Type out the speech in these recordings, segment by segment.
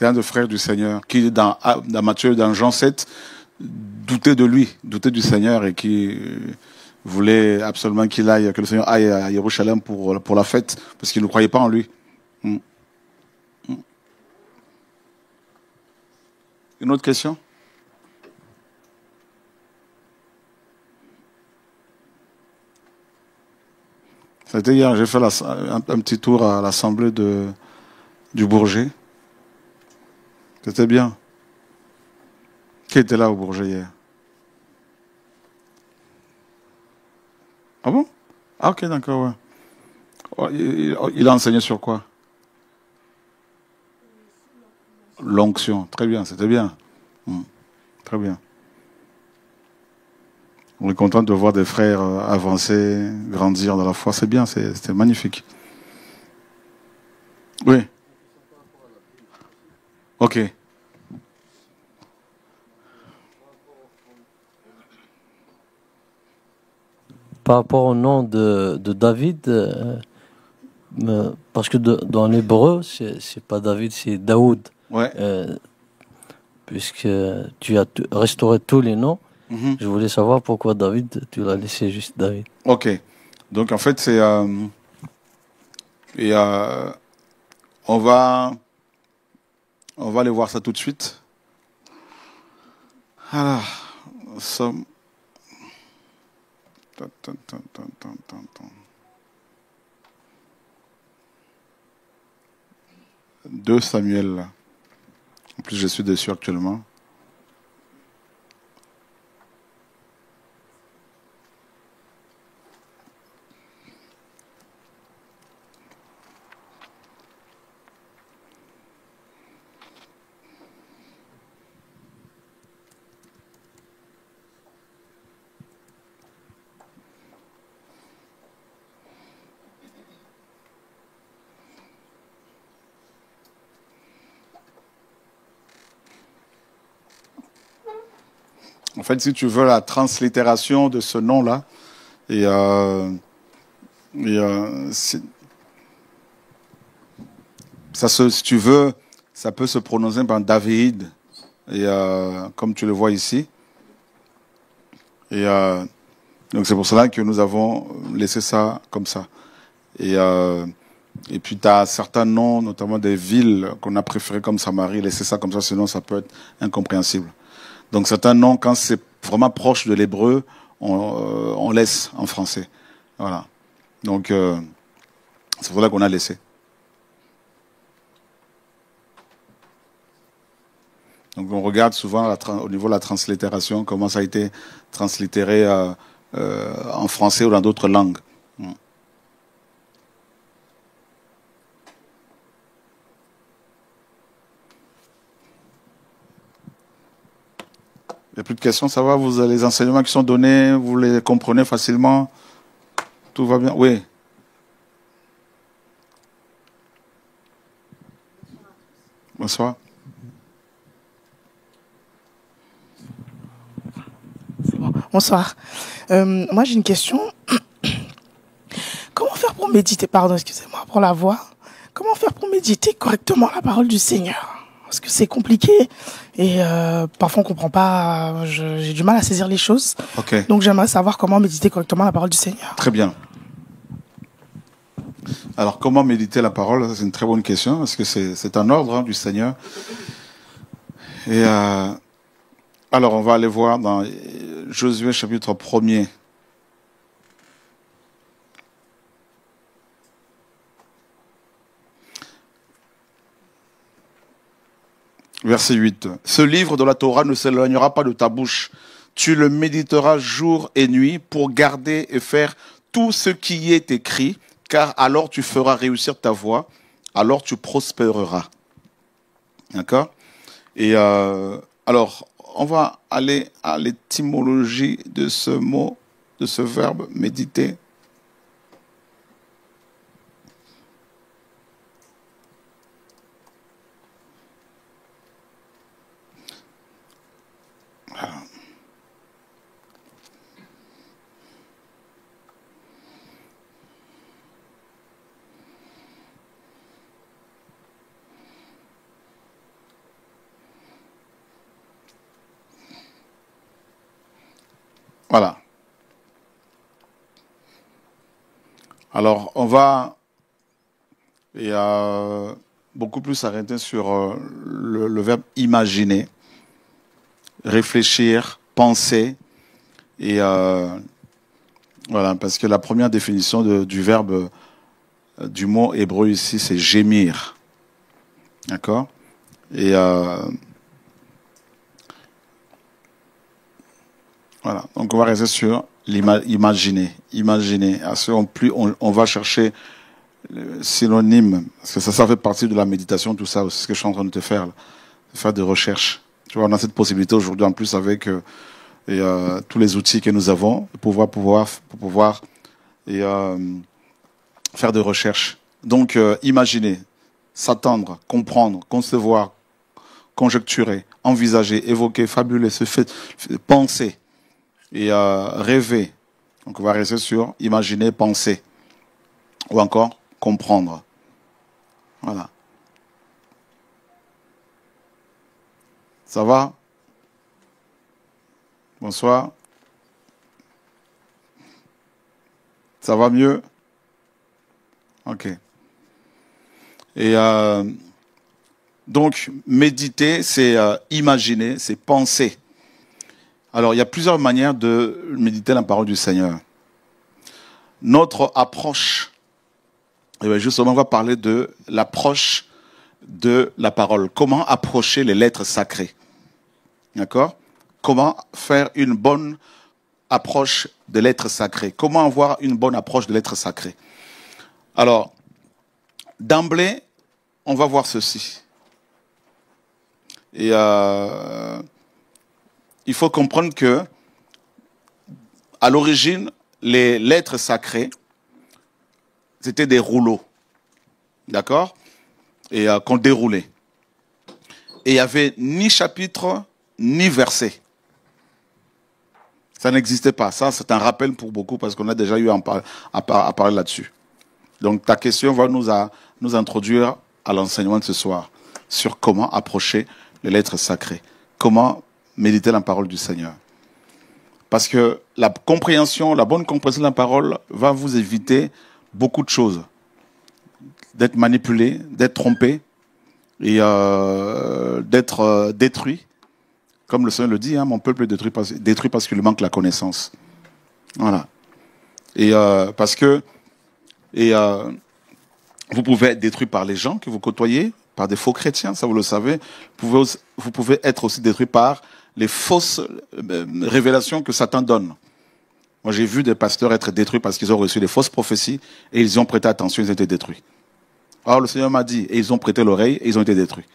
C'est un des frères du Seigneur qui, dans Matthieu, dans Jean 7, doutait de lui, doutait du Seigneur et qui voulait absolument que le Seigneur aille à Jérusalem pour la fête, parce qu'il ne croyait pas en lui. Mm. Mm. Une autre question? C'était hier, j'ai fait un petit tour à l'assemblée du Bourget. C'était bien. Qui était là au Bourget hier? Ah bon? Ah ok, d'accord, ouais. Oh, il a enseigné sur quoi? L'onction. Très bien, c'était bien. Mm. Très bien. On est content de voir des frères avancer, grandir dans la foi. C'est bien, c'était magnifique. Oui. Ok. Par rapport au nom de David, parce que dans l'hébreu, c'est pas David, c'est Daoud. Ouais. Puisque tu as restauré tous les noms, Mhm. je voulais savoir pourquoi David, tu l'as laissé juste David. Ok. Donc en fait, c'est et on va aller voir ça tout de suite. Alors, Somme. 2 Samuel. Là. En plus, je suis dessus actuellement. En fait, si tu veux la translittération de ce nom-là, et, si tu veux, ça peut se prononcer par David, et comme tu le vois ici. Et donc c'est pour cela que nous avons laissé ça comme ça. Et puis tu as certains noms, notamment des villes qu'on a préférées comme Samarie, laisser ça comme ça, sinon ça peut être incompréhensible. Donc certains noms, quand c'est vraiment proche de l'hébreu, on laisse en français. Voilà. Donc c'est pour ça qu'on a laissé. Donc on regarde souvent au niveau de la translittération, comment ça a été translittéré en français ou dans d'autres langues. Il n'y a plus de questions, ça va? Vous avez les enseignements qui sont donnés, vous les comprenez facilement? Tout va bien? Oui. Bonsoir. Bonsoir. Moi, j'ai une question. Comment faire pour méditer, pardon, excusez-moi pour la voix. Comment faire pour méditer correctement la parole du Seigneur? Parce que c'est compliqué et parfois on comprend pas, j'ai du mal à saisir les choses. Ok. Donc j'aimerais savoir comment méditer correctement la parole du Seigneur. Très bien. Alors, comment méditer la parole? C'est une très bonne question, parce que c'est un ordre du Seigneur. Et alors, on va aller voir dans Josué chapitre 1er. Verset 8. Ce livre de la Torah ne s'éloignera pas de ta bouche. Tu le méditeras jour et nuit pour garder et faire tout ce qui y est écrit, car alors tu feras réussir ta voie, alors tu prospéreras. D'accord? Et alors, on va aller à l'étymologie de ce mot, de ce verbe méditer. Voilà. Alors, on va beaucoup plus s'arrêter sur le verbe imaginer, réfléchir, penser. Et voilà, parce que la première définition du verbe, du mot hébreu ici, c'est gémir. D'accord? Et voilà, donc on va rester sur l'imaginer. Imaginer. On va chercher le synonyme, parce que ça fait partie de la méditation, tout ça, c'est ce que je suis en train de te faire, là, de faire des recherches. Tu vois, on a cette possibilité aujourd'hui, en plus, avec tous les outils que nous avons, pour pouvoir faire des recherches. Donc, imaginer, s'attendre, comprendre, concevoir, conjecturer, envisager, évoquer, fabuler, penser et rêver. Donc, on va rester sur imaginer, penser, ou encore comprendre. Voilà. Ça va? Bonsoir. Ça va mieux? Ok. Et donc, méditer, c'est imaginer, c'est penser. Alors, il y a plusieurs manières de méditer la parole du Seigneur. Notre approche, et bien justement, on va parler de l'approche de la parole. Comment approcher les lettres sacrées. D'accord? Comment faire une bonne approche de lettres sacrées. Comment avoir une bonne approche de lettres sacrées. Alors, d'emblée, on va voir ceci. Et il faut comprendre que, à l'origine, les lettres sacrées, c'était des rouleaux. D'accord? Et qu'on déroulait. Et il n'y avait ni chapitre, ni verset. Ça n'existait pas. Ça, c'est un rappel pour beaucoup parce qu'on a déjà eu à parler là-dessus. Donc, ta question va nous introduire à l'enseignement de ce soir sur comment approcher les lettres sacrées. Comment méditer la parole du Seigneur. Parce que la bonne compréhension de la parole va vous éviter beaucoup de choses. D'être manipulé, d'être trompé et d'être détruit. Comme le Seigneur le dit, hein, mon peuple est détruit parce qu'il lui manque la connaissance. Voilà. Et parce que vous pouvez être détruit par les gens que vous côtoyez, par des faux chrétiens, ça vous le savez. Vous pouvez être aussi détruit par les fausses révélations que Satan donne. Moi, j'ai vu des pasteurs être détruits parce qu'ils ont reçu des fausses prophéties et ils ont prêté attention, ils ont été détruits. Alors le Seigneur m'a dit, et ils ont prêté l'oreille et ils ont été détruits.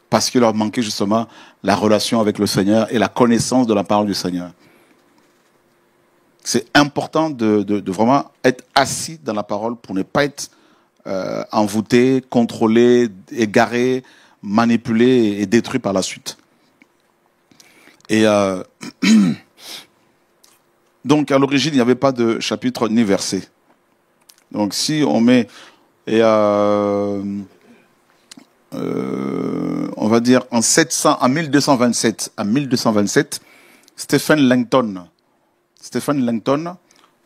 Parce qu'il leur manquait justement la relation avec le Seigneur et la connaissance de la parole du Seigneur. C'est important de vraiment être assis dans la parole pour ne pas être envoûté, contrôlé, égaré, manipulé et détruit par la suite. Et donc à l'origine, il n'y avait pas de chapitre ni verset. Donc si on met on va dire en 1227, Stephen Langton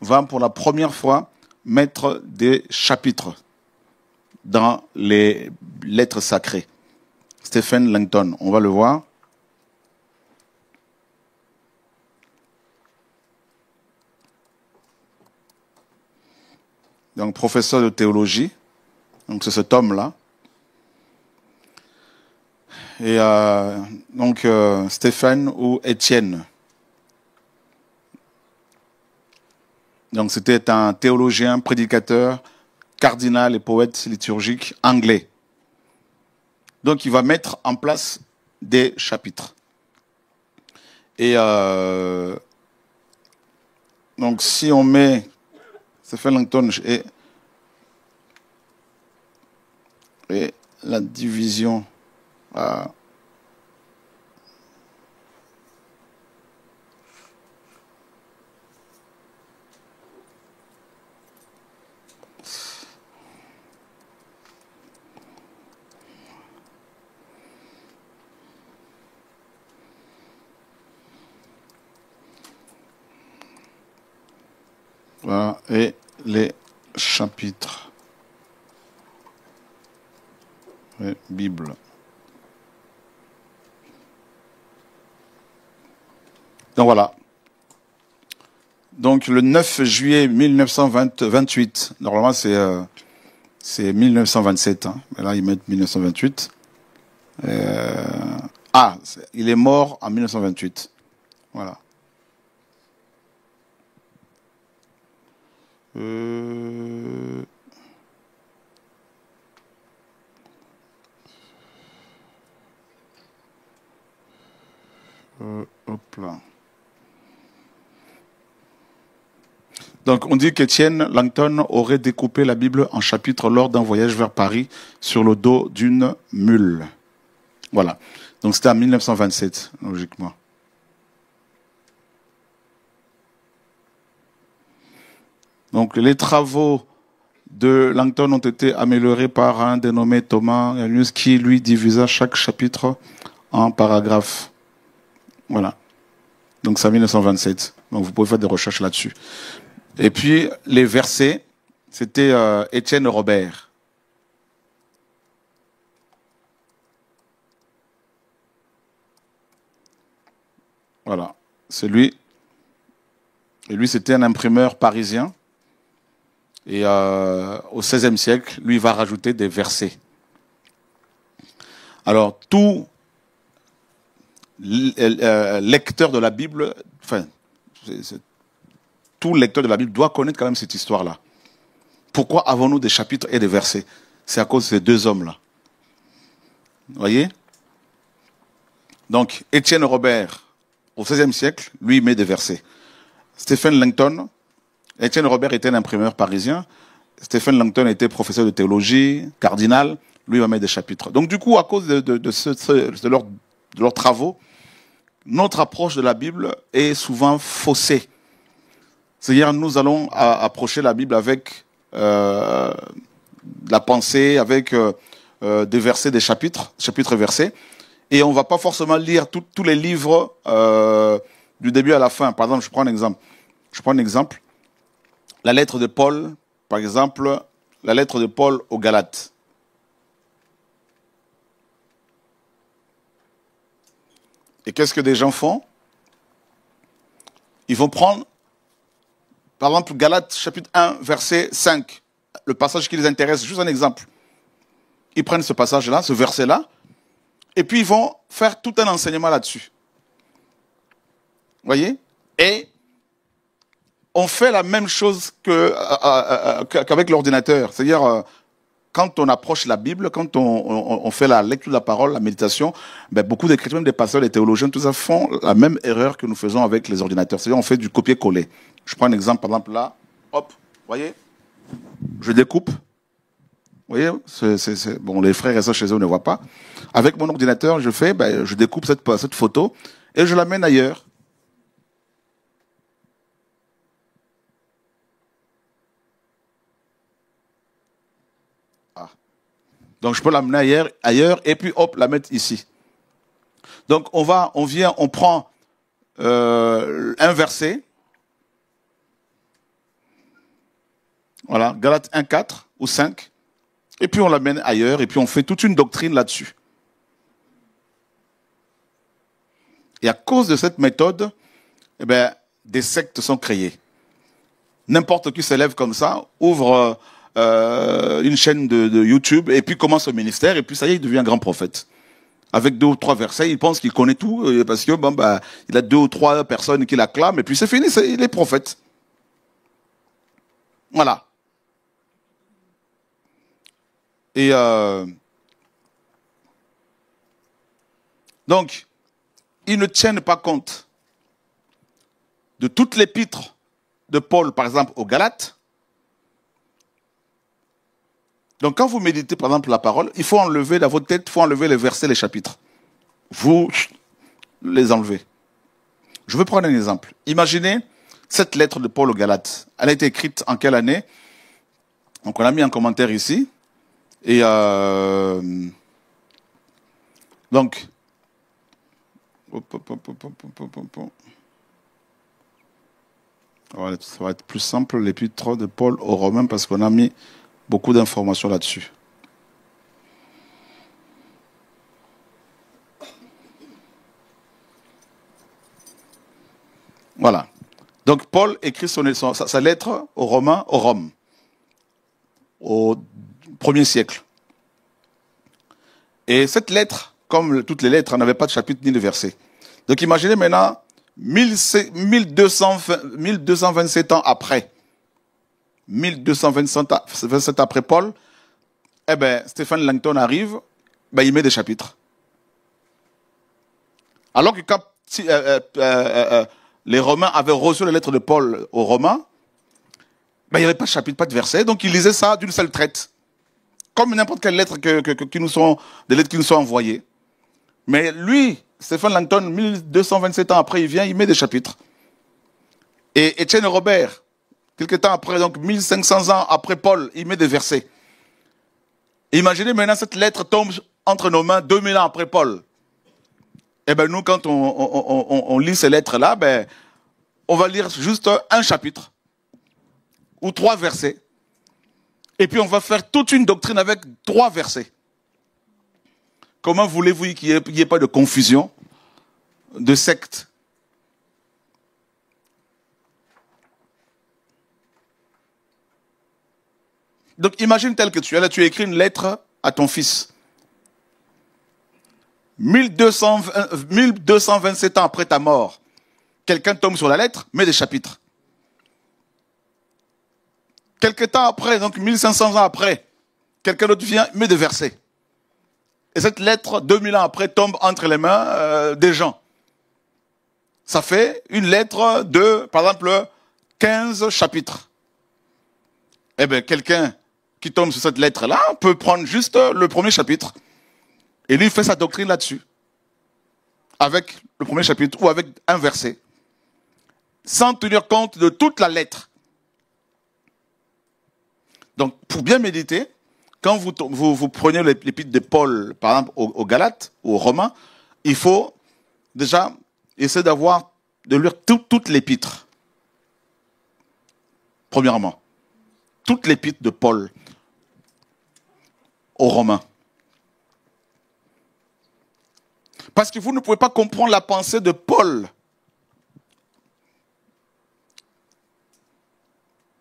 va pour la première fois mettre des chapitres dans les lettres sacrées. Stephen Langton, on va le voir. Donc professeur de théologie, donc c'est cet homme-là. Et donc Stéphane ou Étienne. Donc c'était un théologien, prédicateur, cardinal et poète liturgique anglais. Donc il va mettre en place des chapitres. Et donc si on met Stephen Langton et la division Voilà, et les chapitres. Et Bible. Donc voilà. Donc le 9 juillet 1928, normalement c'est 1927, hein. Mais là ils mettent 1928. Il est mort en 1928. Voilà. Hop là. Donc, on dit qu'Étienne Langton aurait découpé la Bible en chapitres lors d'un voyage vers Paris sur le dos d'une mule. Voilà. Donc, c'était en 1927, logiquement. Donc, les travaux de Langton ont été améliorés par un dénommé Thomas Janius qui, lui, divisa chaque chapitre en paragraphes. Voilà. Donc, c'est en 1927. Donc, vous pouvez faire des recherches là-dessus. Et puis, les versets, c'était Étienne Robert. Voilà. C'est lui. Et lui, c'était un imprimeur parisien. Et au XVIe siècle, lui va rajouter des versets. Alors, tout lecteur de la Bible, tout lecteur de la Bible doit connaître quand même cette histoire-là. Pourquoi avons-nous des chapitres et des versets? C'est à cause de ces deux hommes-là. Vous voyez? Donc, Étienne Robert, au XVIe siècle, lui, met des versets. Stephen Langton, Étienne Robert était un imprimeur parisien. Stephen Langton était professeur de théologie, cardinal. Lui, il va mettre des chapitres. Donc, du coup, à cause de leurs travaux, notre approche de la Bible est souvent faussée. C'est-à-dire, nous allons approcher la Bible avec la pensée, avec des versets, des chapitres et versets. Et on ne va pas forcément lire tous les livres du début à la fin. Par exemple, je prends un exemple. La lettre de Paul, par exemple, la lettre de Paul aux Galates. Et qu'est-ce que des gens font? Ils vont prendre, par exemple, Galates chapitre 1, verset 5, le passage qui les intéresse, juste un exemple. Ils prennent ce passage-là, ce verset-là, et puis ils vont faire tout un enseignement là-dessus. Vous voyez? Et on fait la même chose qu'avec l'ordinateur. C'est-à-dire, quand on approche la Bible, quand on fait la lecture de la parole, la méditation, beaucoup de chrétiens, même des pasteurs, des théologiens, tout ça font la même erreur que nous faisons avec les ordinateurs. C'est-à-dire, on fait du copier-coller. Je prends un exemple, par exemple, là, hop, vous voyez, je découpe. Vous voyez, bon, les frères et sœurs chez eux ne voient pas. Avec mon ordinateur, je découpe cette photo et je l'amène ailleurs. Donc, je peux l'amener ailleurs et puis, hop, la mettre ici. Donc, on prend un verset. Voilà, Galates 1, 4 ou 5. Et puis, on l'amène ailleurs et puis, on fait toute une doctrine là-dessus. Et à cause de cette méthode, des sectes sont créées. N'importe qui s'élève comme ça, ouvre une chaîne de YouTube et puis commence au ministère et puis ça y est, il devient un grand prophète. Avec 2 ou 3 versets, il pense qu'il connaît tout parce que il a 2 ou 3 personnes qui l'acclament et puis c'est fini, il est prophète. Voilà. Et donc, ils ne tiennent pas compte de toute l'épître de Paul, par exemple, aux Galates. Donc, quand vous méditez, par exemple, la parole, il faut enlever dans votre tête, il faut enlever les versets, les chapitres. Vous les enlevez. Je vais prendre un exemple. Imaginez cette lettre de Paul aux Galates. Elle a été écrite en quelle année? Donc, on a mis un commentaire ici. Et donc, Ça va être plus simple, l'épître de Paul aux Romains, parce qu'on a mis beaucoup d'informations là-dessus. Voilà. Donc Paul écrit sa lettre aux Romains, au Rome, au 1er siècle. Et cette lettre, comme toutes les lettres, n'avait pas de chapitre ni de verset. Donc imaginez maintenant, 1227 ans après, 1227 après Paul, eh ben, Stephen Langton arrive, ben, il met des chapitres. Alors que quand les Romains avaient reçu la lettre de Paul aux Romains, ben, il n'y avait pas de chapitre, pas de verset, donc ils lisaient ça d'une seule traite. Comme n'importe quelle lettre des lettres qui nous sont envoyées. Mais lui, Stephen Langton, 1227 ans après, il vient, il met des chapitres. Et Étienne Robert, quelques temps après, donc 1500 ans après Paul, il met des versets. Imaginez maintenant cette lettre tombe entre nos mains 2000 ans après Paul. Eh bien nous, quand on lit ces lettres-là, ben, on va lire juste un chapitre ou 3 versets. Et puis on va faire toute une doctrine avec 3 versets. Comment voulez-vous qu'il n'y ait pas de confusion, de secte? Donc imagine tel que tu es là, tu écris une lettre à ton fils. 1227 ans après ta mort, quelqu'un tombe sur la lettre, met des chapitres. Quelque temps après, donc 1500 ans après, quelqu'un d'autre vient, met des versets. Et cette lettre, 2000 ans après, tombe entre les mains des gens. Ça fait une lettre de, par exemple, 15 chapitres. Eh bien, quelqu'un qui tombe sur cette lettre-là peut prendre juste le premier chapitre. Et lui, il fait sa doctrine là-dessus. Avec le premier chapitre ou avec un verset. Sans tenir compte de toute la lettre. Donc, pour bien méditer, quand vous prenez l'épître de Paul, par exemple, aux Galates ou aux Romains, il faut déjà essayer de lire toute l'épître. Premièrement. Toute l'épître de Paul aux Romains. Parce que vous ne pouvez pas comprendre la pensée de Paul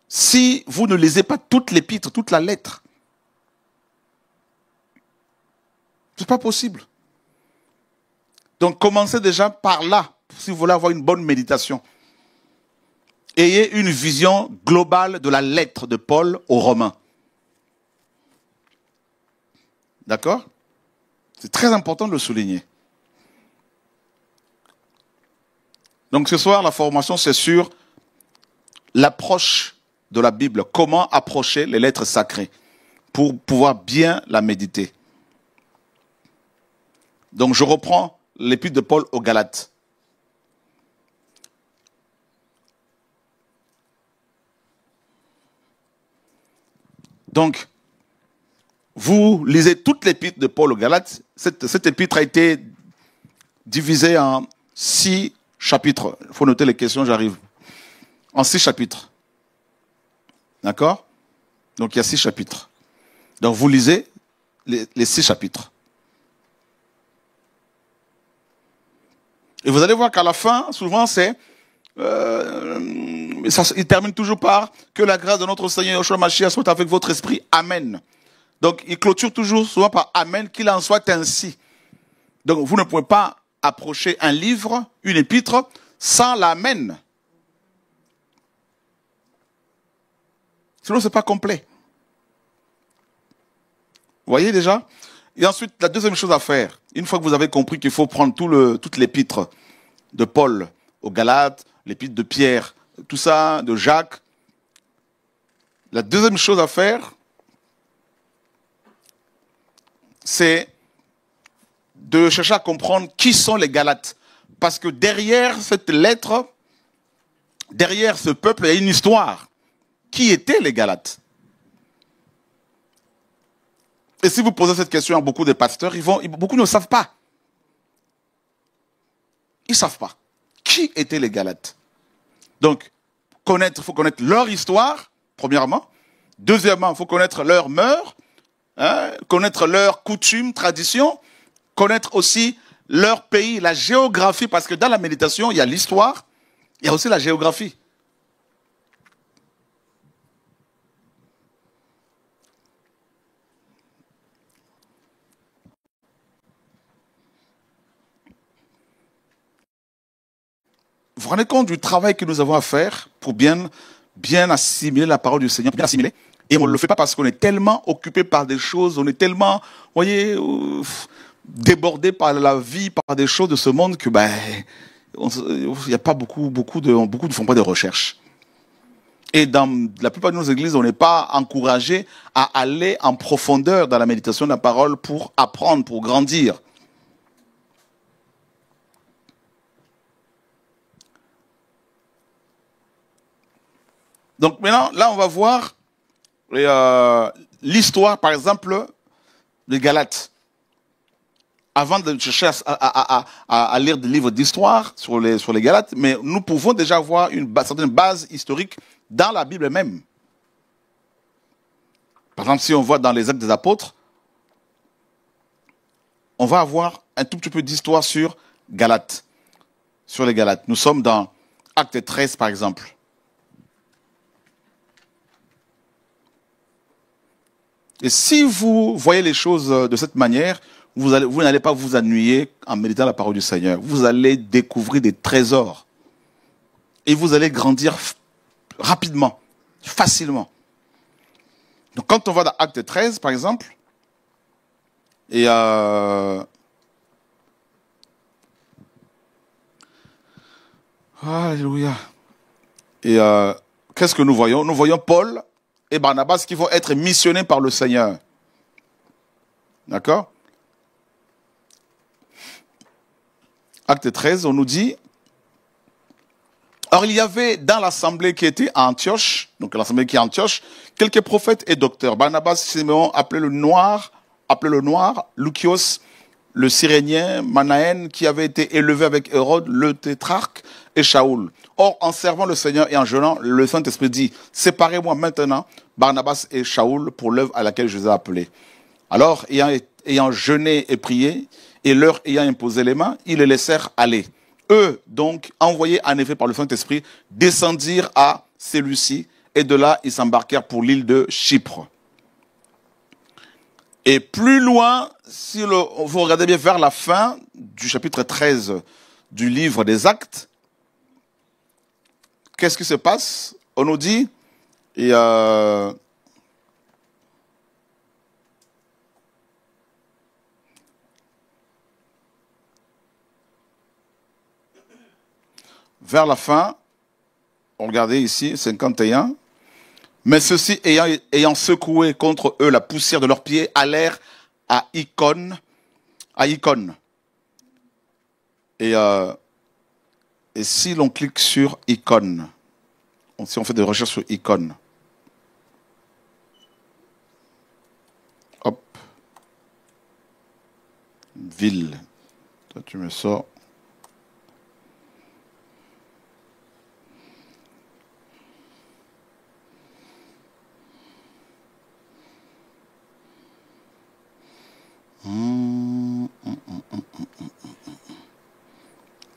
si vous ne lisez pas toute l'épître, toute la lettre. C'est pas possible. Donc commencez déjà par là, si vous voulez avoir une bonne méditation. Ayez une vision globale de la lettre de Paul aux Romains. D'accord? C'est très important de le souligner. Donc ce soir, la formation, c'est sur l'approche de la Bible. Comment approcher les lettres sacrées pour pouvoir bien la méditer. Donc je reprends l'épître de Paul aux Galates. Donc, vous lisez toute l'épître de Paul aux Galates. Cette épître a été divisée en 6 chapitres. Il faut noter les questions, j'arrive. En 6 chapitres. D'accord? Donc il y a 6 chapitres. Donc vous lisez les 6 chapitres. Et vous allez voir qu'à la fin, souvent il termine toujours par que la grâce de notre Seigneur Yeshua Mashiach soit avec votre esprit. Amen. Donc il clôture toujours souvent par Amen, qu'il en soit ainsi. Donc vous ne pouvez pas approcher un livre, une épître, sans l'Amen. Sinon, ce n'est pas complet. Vous voyez déjà? Et ensuite, la deuxième chose à faire, une fois que vous avez compris qu'il faut prendre toute l'épître de Paul aux Galates, l'épître de Pierre, tout ça, de Jacques, la deuxième chose à faire, c'est de chercher à comprendre qui sont les Galates. Parce que derrière cette lettre, derrière ce peuple, il y a une histoire. Qui étaient les Galates? Et si vous posez cette question à beaucoup de pasteurs, beaucoup ne savent pas. Ils ne savent pas. Qui étaient les Galates? Donc, faut connaître leur histoire, premièrement. Deuxièmement, il faut connaître leurs mœurs, hein, connaître leurs coutumes, traditions, connaître aussi leur pays, la géographie, parce que dans la méditation, il y a l'histoire, il y a aussi la géographie. Vous vous rendez compte du travail que nous avons à faire pour bien assimiler la parole du Seigneur, bien assimiler. Et on ne le fait pas parce qu'on est tellement occupé par des choses, on est tellement, vous voyez, débordé par la vie, par des choses de ce monde que, il n'y a pas beaucoup ne font pas de recherche. Et dans la plupart de nos églises, on n'est pas encouragé à aller en profondeur dans la méditation de la parole pour apprendre, pour grandir. Donc maintenant, là, on va voir l'histoire, par exemple, des Galates. Avant de chercher à lire des livres d'histoire sur les Galates, mais nous pouvons déjà avoir une certaine base historique dans la Bible même. Par exemple, si on voit dans les Actes des Apôtres, on va avoir un tout petit peu d'histoire sur Galates, sur les Galates. Nous sommes dans Acte 13, par exemple. Et si vous voyez les choses de cette manière, vous n'allez pas vous ennuyer en méditant la parole du Seigneur. Vous allez découvrir des trésors. Et vous allez grandir rapidement, facilement. Donc quand on va dans Acte 13, par exemple, et alléluia. Et qu'est-ce que nous voyons? Nous voyons Paul et Barnabas qui vont être missionnés par le Seigneur. D'accord? Acte 13, on nous dit, or il y avait dans l'assemblée qui était à Antioche, donc l'assemblée qui est à Antioche, quelques prophètes et docteurs. Barnabas, Siméon, appelé le noir, Lucios, le Cyrénien, Manaën, qui avait été élevé avec Hérode, le tétrarque, et Shaoul. Or, en servant le Seigneur et en jeûnant, le Saint-Esprit dit, séparez-moi maintenant, Barnabas et Shaoul, pour l'œuvre à laquelle je les ai appelés. Alors, ayant jeûné et prié, et leur ayant imposé les mains, ils les laissèrent aller. Eux, donc, envoyés en effet par le Saint-Esprit, descendirent à Séleucie, et de là, ils s'embarquèrent pour l'île de Chypre. Et plus loin, si vous regardez bien vers la fin du chapitre 13 du livre des Actes, qu'est-ce qui se passe? On nous dit, et vers la fin, regardez ici, 51, mais ceux-ci ayant secoué contre eux la poussière de leurs pieds, allèrent à Icône. Et si l'on clique sur Icône, si on fait des recherches sur Icône, hop, ville, toi tu me sors.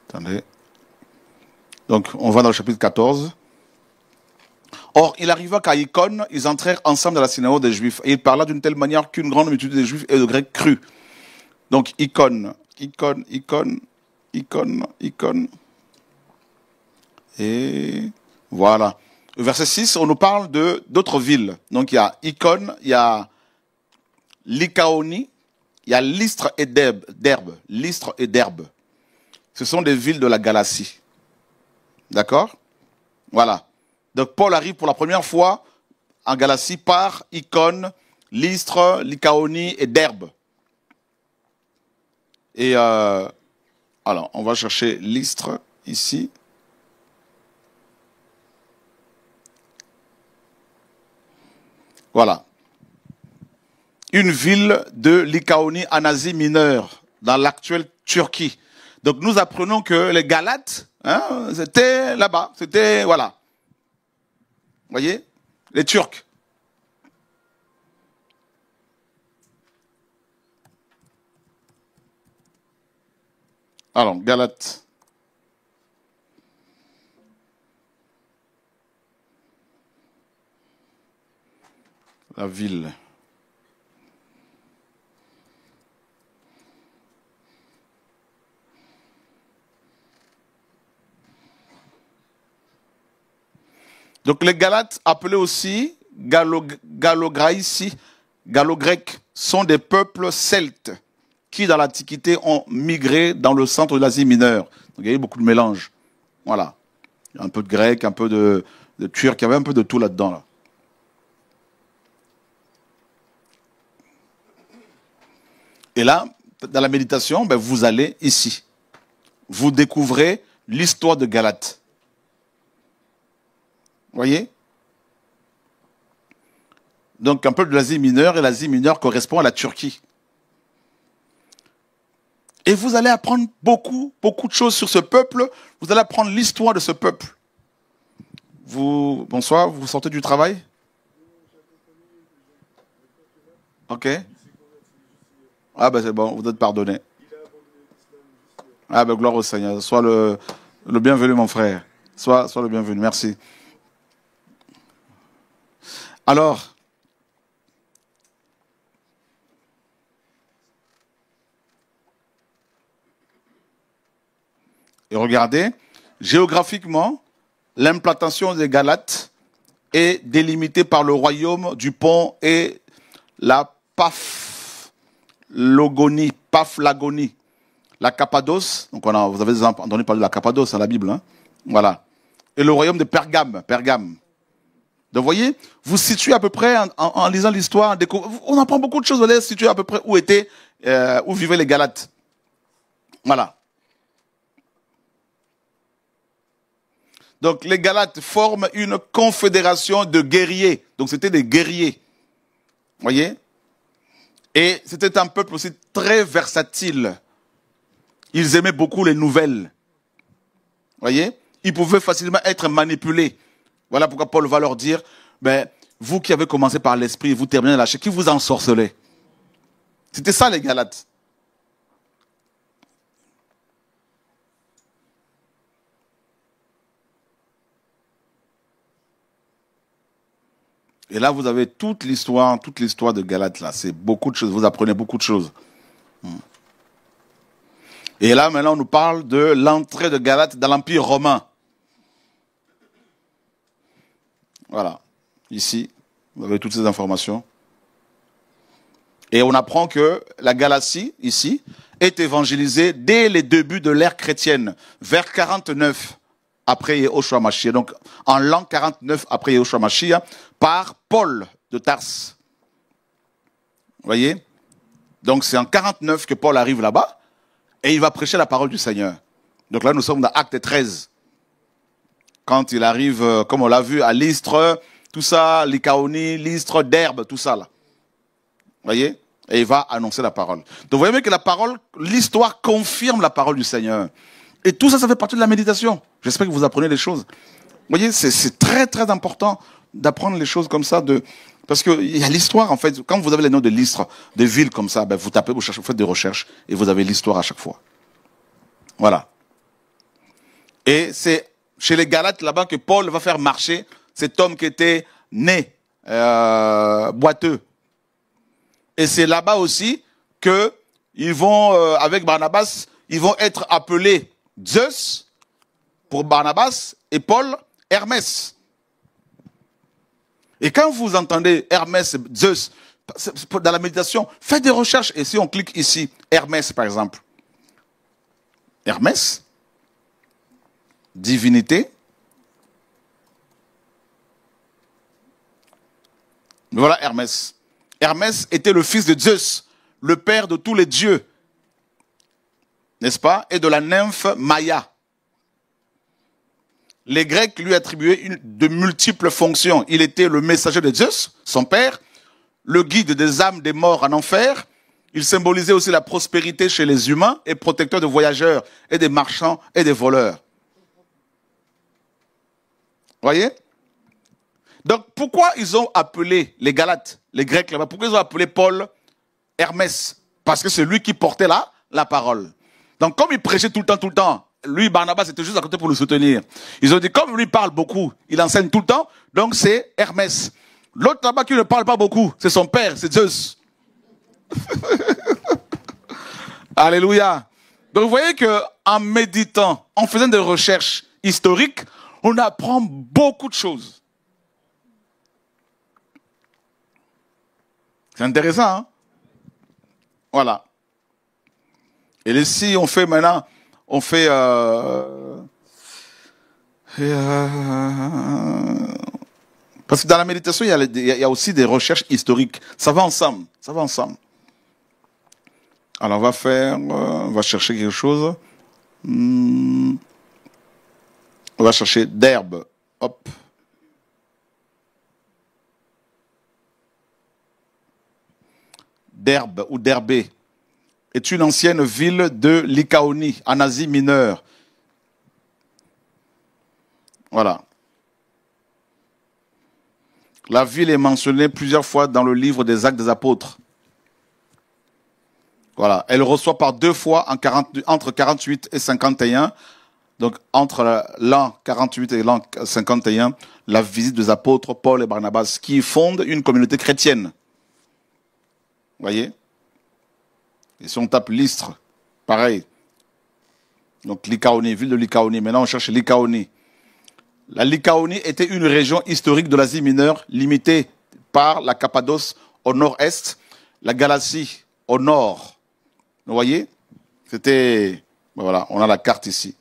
Attendez. Donc, on va dans le chapitre 14. Or, il arriva qu'à Icône, ils entrèrent ensemble dans la synagogue des Juifs. Et il parla d'une telle manière qu'une grande multitude des Juifs et de Grecs crut. Donc, Icône. Et voilà. Au verset 6, on nous parle d'autres villes. Donc, il y a Icône, il y a Lycaonie, il y a Lystre et Derbe. Lystre et Derbe. Ce sont des villes de la Galatie. D'accord? Voilà. Donc Paul arrive pour la première fois en Galatie par Icône, Lystre, Lycaonie et Derbe. Et alors, on va chercher Lystre ici. Voilà. Une ville de Lycaonie en Asie mineure, dans l'actuelle Turquie. Donc nous apprenons que les Galates, hein, c'était là-bas, c'était, voilà. Voyez? Les Turcs. Alors, Galates. La ville. Donc les Galates, appelés aussi Gallo-Grecs, sont des peuples celtes qui, dans l'Antiquité, ont migré dans le centre de l'Asie mineure. Donc il y a eu beaucoup de mélange. Voilà. Un peu de grec, un peu de turc, il y avait un peu de tout là-dedans. Là. Et là, dans la méditation, ben, vous allez ici. Vous découvrez l'histoire de Galate. Voyez? Donc un peu de l'Asie mineure, et l'Asie mineure correspond à la Turquie. Et vous allez apprendre beaucoup de choses sur ce peuple. Vous allez apprendre l'histoire de ce peuple. Bonsoir, vous sortez du travail? Ok. Ah ben c'est bon, vous êtes pardonné. Ah ben gloire au Seigneur. Sois le bienvenu mon frère. Sois le bienvenu, merci. Alors, et regardez, géographiquement, l'implantation des Galates est délimitée par le royaume du Pont et la Paphlagonie, la Cappadoce. Donc vous avez entendu parler de la Cappadoce dans la Bible, hein? Voilà. Et le royaume de Pergame. Donc, vous voyez, vous situez à peu près, en lisant l'histoire, on apprend beaucoup de choses, vous allez situer à peu près où vivaient les Galates. Voilà. Donc, les Galates forment une confédération de guerriers. Donc, c'était des guerriers. Vous voyez? Et c'était un peuple aussi très versatile. Ils aimaient beaucoup les nouvelles. Vous voyez? Ils pouvaient facilement être manipulés. Voilà pourquoi Paul va leur dire, ben, vous qui avez commencé par l'esprit, vous terminez la chair, qui vous ensorcelez? C'était ça les Galates. Et là, vous avez toute l'histoire de Galates là. C'est beaucoup de choses, vous apprenez beaucoup de choses. Et là, maintenant, on nous parle de l'entrée de Galates dans l'Empire romain. Voilà, ici, vous avez toutes ces informations. Et on apprend que la Galatie, ici, est évangélisée dès les débuts de l'ère chrétienne, vers 49 après Yehoshua Mashiach. Donc, en l'an 49 après Yehoshua Mashiach, par Paul de Tarse. Vous voyez? Donc, c'est en 49 que Paul arrive là-bas, et il va prêcher la parole du Seigneur. Donc là, nous sommes dans Acte 13. Quand il arrive, comme on l'a vu, à Lystre, tout ça, Lycaonie, Lystre, Derbe, tout ça là. Vous voyez? Et il va annoncer la parole. Donc vous voyez bien que la parole, l'histoire confirme la parole du Seigneur. Et tout ça, ça fait partie de la méditation. J'espère que vous apprenez les choses. Vous voyez, c'est très très important d'apprendre les choses comme ça. Parce qu'il y a l'histoire en fait. Quand vous avez les noms de Lystre, des villes comme ça, ben, vous tapez, vous cherchez, vous faites des recherches et vous avez l'histoire à chaque fois. Voilà. Et c'est chez les Galates là-bas que Paul va faire marcher cet homme qui était né boiteux. Et c'est là-bas aussi que ils vont, avec Barnabas, ils vont être appelés Zeus pour Barnabas et Paul Hermès. Et quand vous entendez Hermès, Zeus, dans la méditation, faites des recherches. Et si on clique ici, Hermès par exemple. Hermès, divinité. Voilà Hermès. Hermès était le fils de Zeus, le père de tous les dieux, n'est-ce pas, et de la nymphe Maïa. Les Grecs lui attribuaient de multiples fonctions. Il était le messager de Zeus, son père, le guide des âmes des morts en enfer. Il symbolisait aussi la prospérité chez les humains et protecteur de voyageurs et des marchands et des voleurs. Voyez? Donc, pourquoi ils ont appelé les Galates, les Grecs là-bas, pourquoi ils ont appelé Paul Hermès? Parce que c'est lui qui portait la parole. Donc, comme il prêchait tout le temps, lui, Barnabas, était juste à côté pour le soutenir. Ils ont dit, comme lui parle beaucoup, il enseigne tout le temps, donc c'est Hermès. L'autre là-bas qui ne parle pas beaucoup, c'est son père, c'est Zeus. Alléluia. Donc, vous voyez qu'en méditant, en faisant des recherches historiques, on apprend beaucoup de choses. C'est intéressant, hein? Voilà. Et ici, on fait maintenant, parce que dans la méditation, il y a aussi des recherches historiques. Ça va ensemble, ça va ensemble. Alors, on va chercher quelque chose. On va chercher d'herbe. Hop. D'Herbe ou d'Herbé est une ancienne ville de Lycaonie, en Asie mineure. Voilà. La ville est mentionnée plusieurs fois dans le livre des Actes des Apôtres. Voilà. Elle reçoit par 2 fois entre 48 et 51, donc entre l'an 48 et l'an 51, la visite des apôtres Paul et Barnabas, qui fondent une communauté chrétienne. Vous voyez? Et si on tape Lystre, pareil. Donc Lycaonie, ville de Lycaonie. Maintenant on cherche Lycaonie. La Lycaonie était une région historique de l'Asie mineure, limitée par la Cappadoce au nord-est, la Galatie au nord. Vous voyez? C'était... Voilà, on a la carte ici.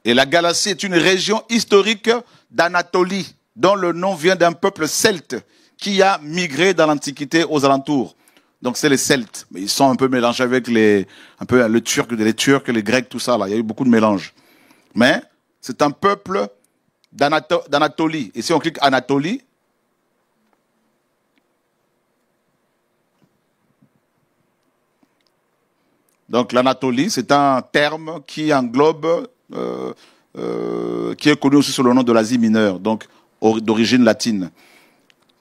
Et la Galatie est une région historique d'Anatolie, dont le nom vient d'un peuple celte qui a migré dans l'Antiquité aux alentours. Donc c'est les Celtes. Mais ils sont un peu mélangés avec les Turcs, les Grecs, tout ça. Là. Il y a eu beaucoup de mélanges. Mais c'est un peuple d'Anatolie. Et si on clique Anatolie, donc l'Anatolie, c'est un terme qui englobe, qui est connu aussi sous le nom de l'Asie mineure, donc d'origine latine.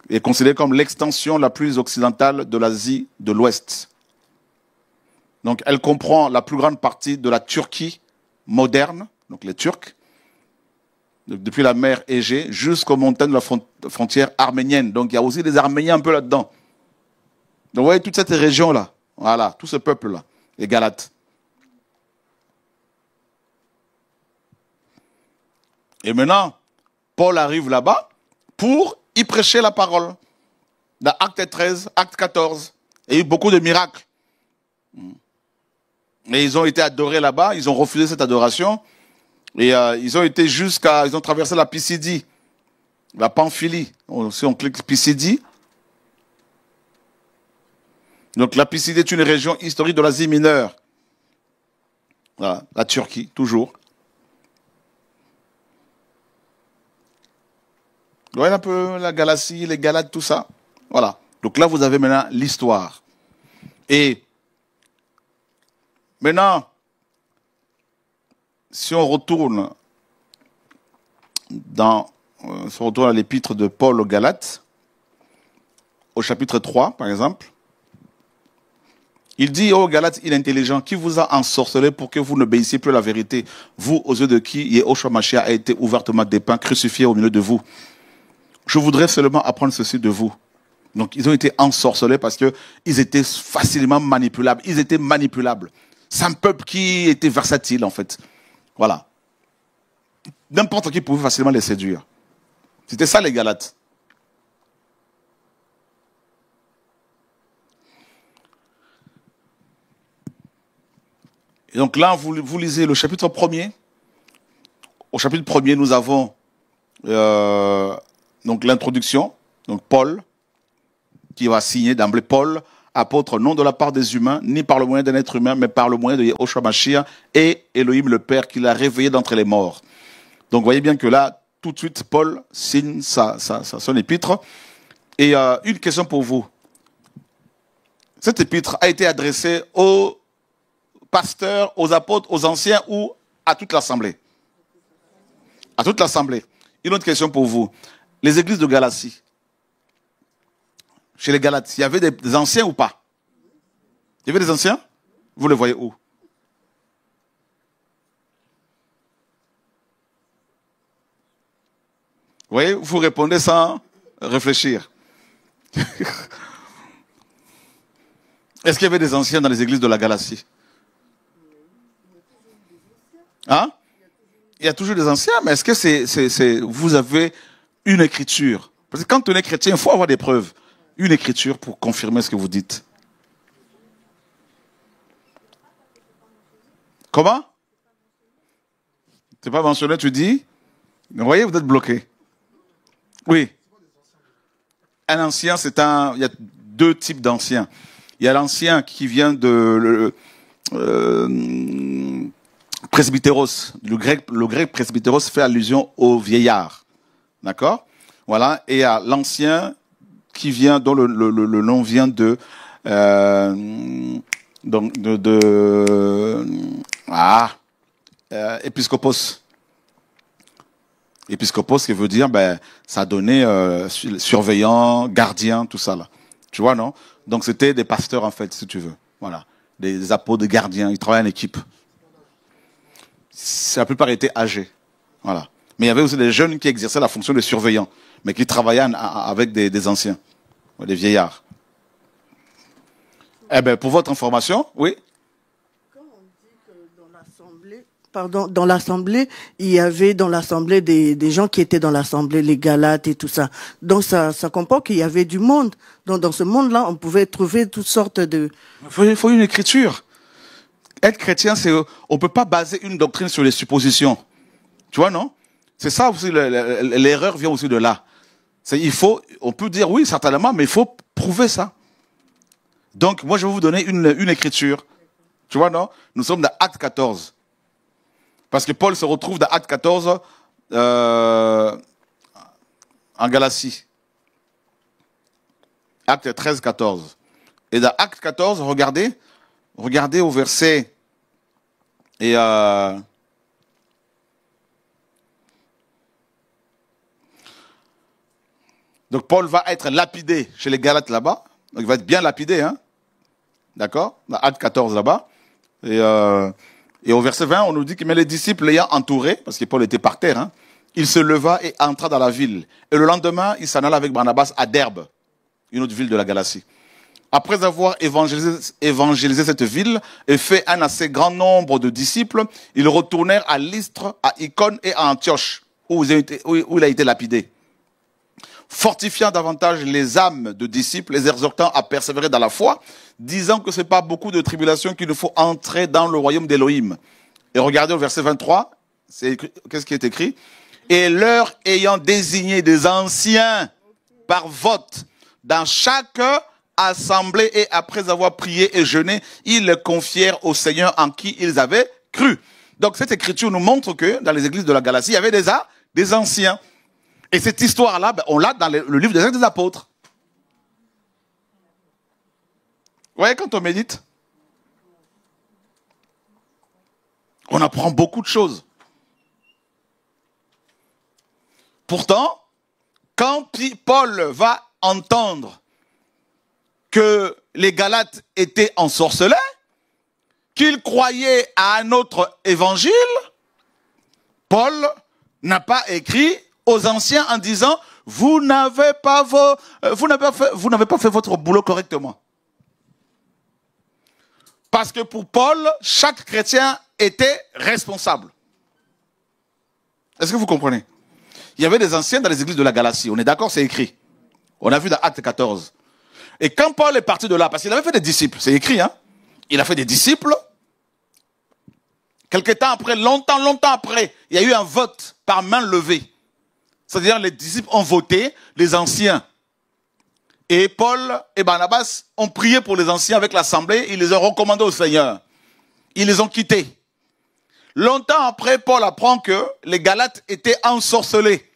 Est considéré comme l'extension la plus occidentale de l'Asie de l'Ouest. Donc elle comprend la plus grande partie de la Turquie moderne, donc les Turcs, donc depuis la mer Égée jusqu'aux montagnes de la frontière arménienne. Donc il y a aussi des Arméniens un peu là-dedans. Donc vous voyez toute cette région-là, voilà, tout ce peuple-là, les Galates. Et maintenant, Paul arrive là-bas pour y prêcher la parole. Dans Acte 13, Acte 14, il y a eu beaucoup de miracles. Et ils ont été adorés là-bas, ils ont refusé cette adoration. Et ils ont traversé la Pisidie, la Pamphylie. Si on clique Pisidie. Donc la Pisidie est une région historique de l'Asie mineure. Voilà, la Turquie, toujours. Vous voyez un peu la Galatie, les Galates, tout ça. Voilà. Donc là, vous avez maintenant l'histoire. Et maintenant, si on retourne à l'épître de Paul aux Galates, au chapitre 3, par exemple, il dit aux Galates inintelligents, qui vous a ensorcelé pour que vous n'obéissiez plus à la vérité, vous, aux yeux de qui Yehoshua Mashiach a été ouvertement dépeint, crucifié au milieu de vous. Je voudrais seulement apprendre ceci de vous. Donc, ils ont été ensorcelés parce qu'ils étaient facilement manipulables. Ils étaient manipulables. C'est un peuple qui était versatile, en fait. Voilà. N'importe qui pouvait facilement les séduire. C'était ça, les Galates. Et donc là, vous lisez le chapitre 1er. Au chapitre 1er, nous avons donc l'introduction. Donc Paul, qui va signer d'emblée Paul, apôtre non de la part des humains, ni par le moyen d'un être humain, mais par le moyen de Yehoshua Mashiach et Elohim le Père, qui l'a réveillé d'entre les morts. Donc vous voyez bien que là, tout de suite, Paul signe son épître. Et une question pour vous. Cette épître a été adressée aux pasteurs, aux apôtres, aux anciens ou à toute l'assemblée? À toute l'assemblée. Une autre question pour vous. Les églises de Galatie. Chez les Galates, il y avait des anciens ou pas? Il y avait des anciens? Vous les voyez où? Vous voyez, vous répondez sans réfléchir. Est-ce qu'il y avait des anciens dans les églises de la Galatie? Hein? Il y a toujours des anciens, mais est-ce que vous avez une écriture? Parce que quand on est chrétien, il faut avoir des preuves. Une écriture pour confirmer ce que vous dites. Comment? C'est pas mentionné, tu dis? Vous voyez, vous êtes bloqué. Oui. Un ancien, il y a deux types d'anciens. Il y a l'ancien qui vient de presbytéros. Le grec presbytéros fait allusion au vieillard. D'accord? Voilà. Et il y a l'ancien qui vient, dont le nom vient épiscopos. Épiscopos, qui veut dire, ça donnait surveillant, gardien, tout ça là. Tu vois, non? Donc c'était des pasteurs en fait, si tu veux. Voilà. Des apôtres, des gardiens, ils travaillaient en équipe. La plupart étaient âgés. Voilà. Mais il y avait aussi des jeunes qui exerçaient la fonction de surveillant, mais qui travaillaient avec des anciens, des vieillards. Eh bien, pour votre information, oui? Quand on dit que dans l'assemblée, il y avait dans l'assemblée des gens qui étaient dans l'assemblée, les Galates et tout ça. Donc ça comporte qu'il y avait du monde. Donc dans ce monde-là, on pouvait trouver toutes sortes de... Il faut une écriture. Être chrétien, on ne peut pas baser une doctrine sur les suppositions. Tu vois, non? C'est ça aussi, l'erreur vient aussi de là. On peut dire oui, certainement, mais il faut prouver ça. Donc, moi, je vais vous donner une écriture. Tu vois, non? Nous sommes dans Acte 14. Parce que Paul se retrouve dans Acte 14 en Galatie. Acte 13, 14. Et dans Acte 14, regardez au verset donc Paul va être lapidé chez les Galates là-bas. Donc il va être bien lapidé, hein? D'accord? Dans Acte 14 là-bas. Et au verset 20, on nous dit que mais les disciples l'ayant entouré, parce que Paul était par terre, hein, il se leva et entra dans la ville. Et le lendemain, il s'en alla avec Barnabas à Derbe, une autre ville de la Galatie. Après avoir évangélisé cette ville et fait un assez grand nombre de disciples, ils retournèrent à Lystre, à Icône et à Antioche, où il a été lapidé. Fortifiant davantage les âmes de disciples, les exhortant à persévérer dans la foi, disant que ce n'est pas beaucoup de tribulations qu'il nous faut entrer dans le royaume d'Élohim. Et regardez au verset 23, qu'est-ce qui est écrit? Et leur ayant désigné des anciens par vote dans chaque assemblée, et après avoir prié et jeûné, ils les confièrent au Seigneur en qui ils avaient cru. Donc cette écriture nous montre que dans les églises de la Galatie, il y avait des anciens. Et cette histoire-là, on l'a dans le livre des Actes des Apôtres. Vous voyez, quand on médite, on apprend beaucoup de choses. Pourtant, quand Paul va entendre que les Galates étaient ensorcelés, qu'ils croyaient à un autre évangile, Paul n'a pas écrit aux anciens en disant vous n'avez pas fait votre boulot correctement. Parce que pour Paul, chaque chrétien était responsable. Est-ce que vous comprenez? Il y avait des anciens dans les églises de la Galatie. On est d'accord, c'est écrit. On a vu dans Acte 14. Et quand Paul est parti de là, parce qu'il avait fait des disciples, c'est écrit, hein? Il a fait des disciples. Quelque temps après, longtemps après, il y a eu un vote par main levée. C'est-à-dire les disciples ont voté, les anciens. Et Paul et Barnabas ont prié pour les anciens avec l'assemblée, ils les ont recommandés au Seigneur. Ils les ont quittés. Longtemps après, Paul apprend que les Galates étaient ensorcelés.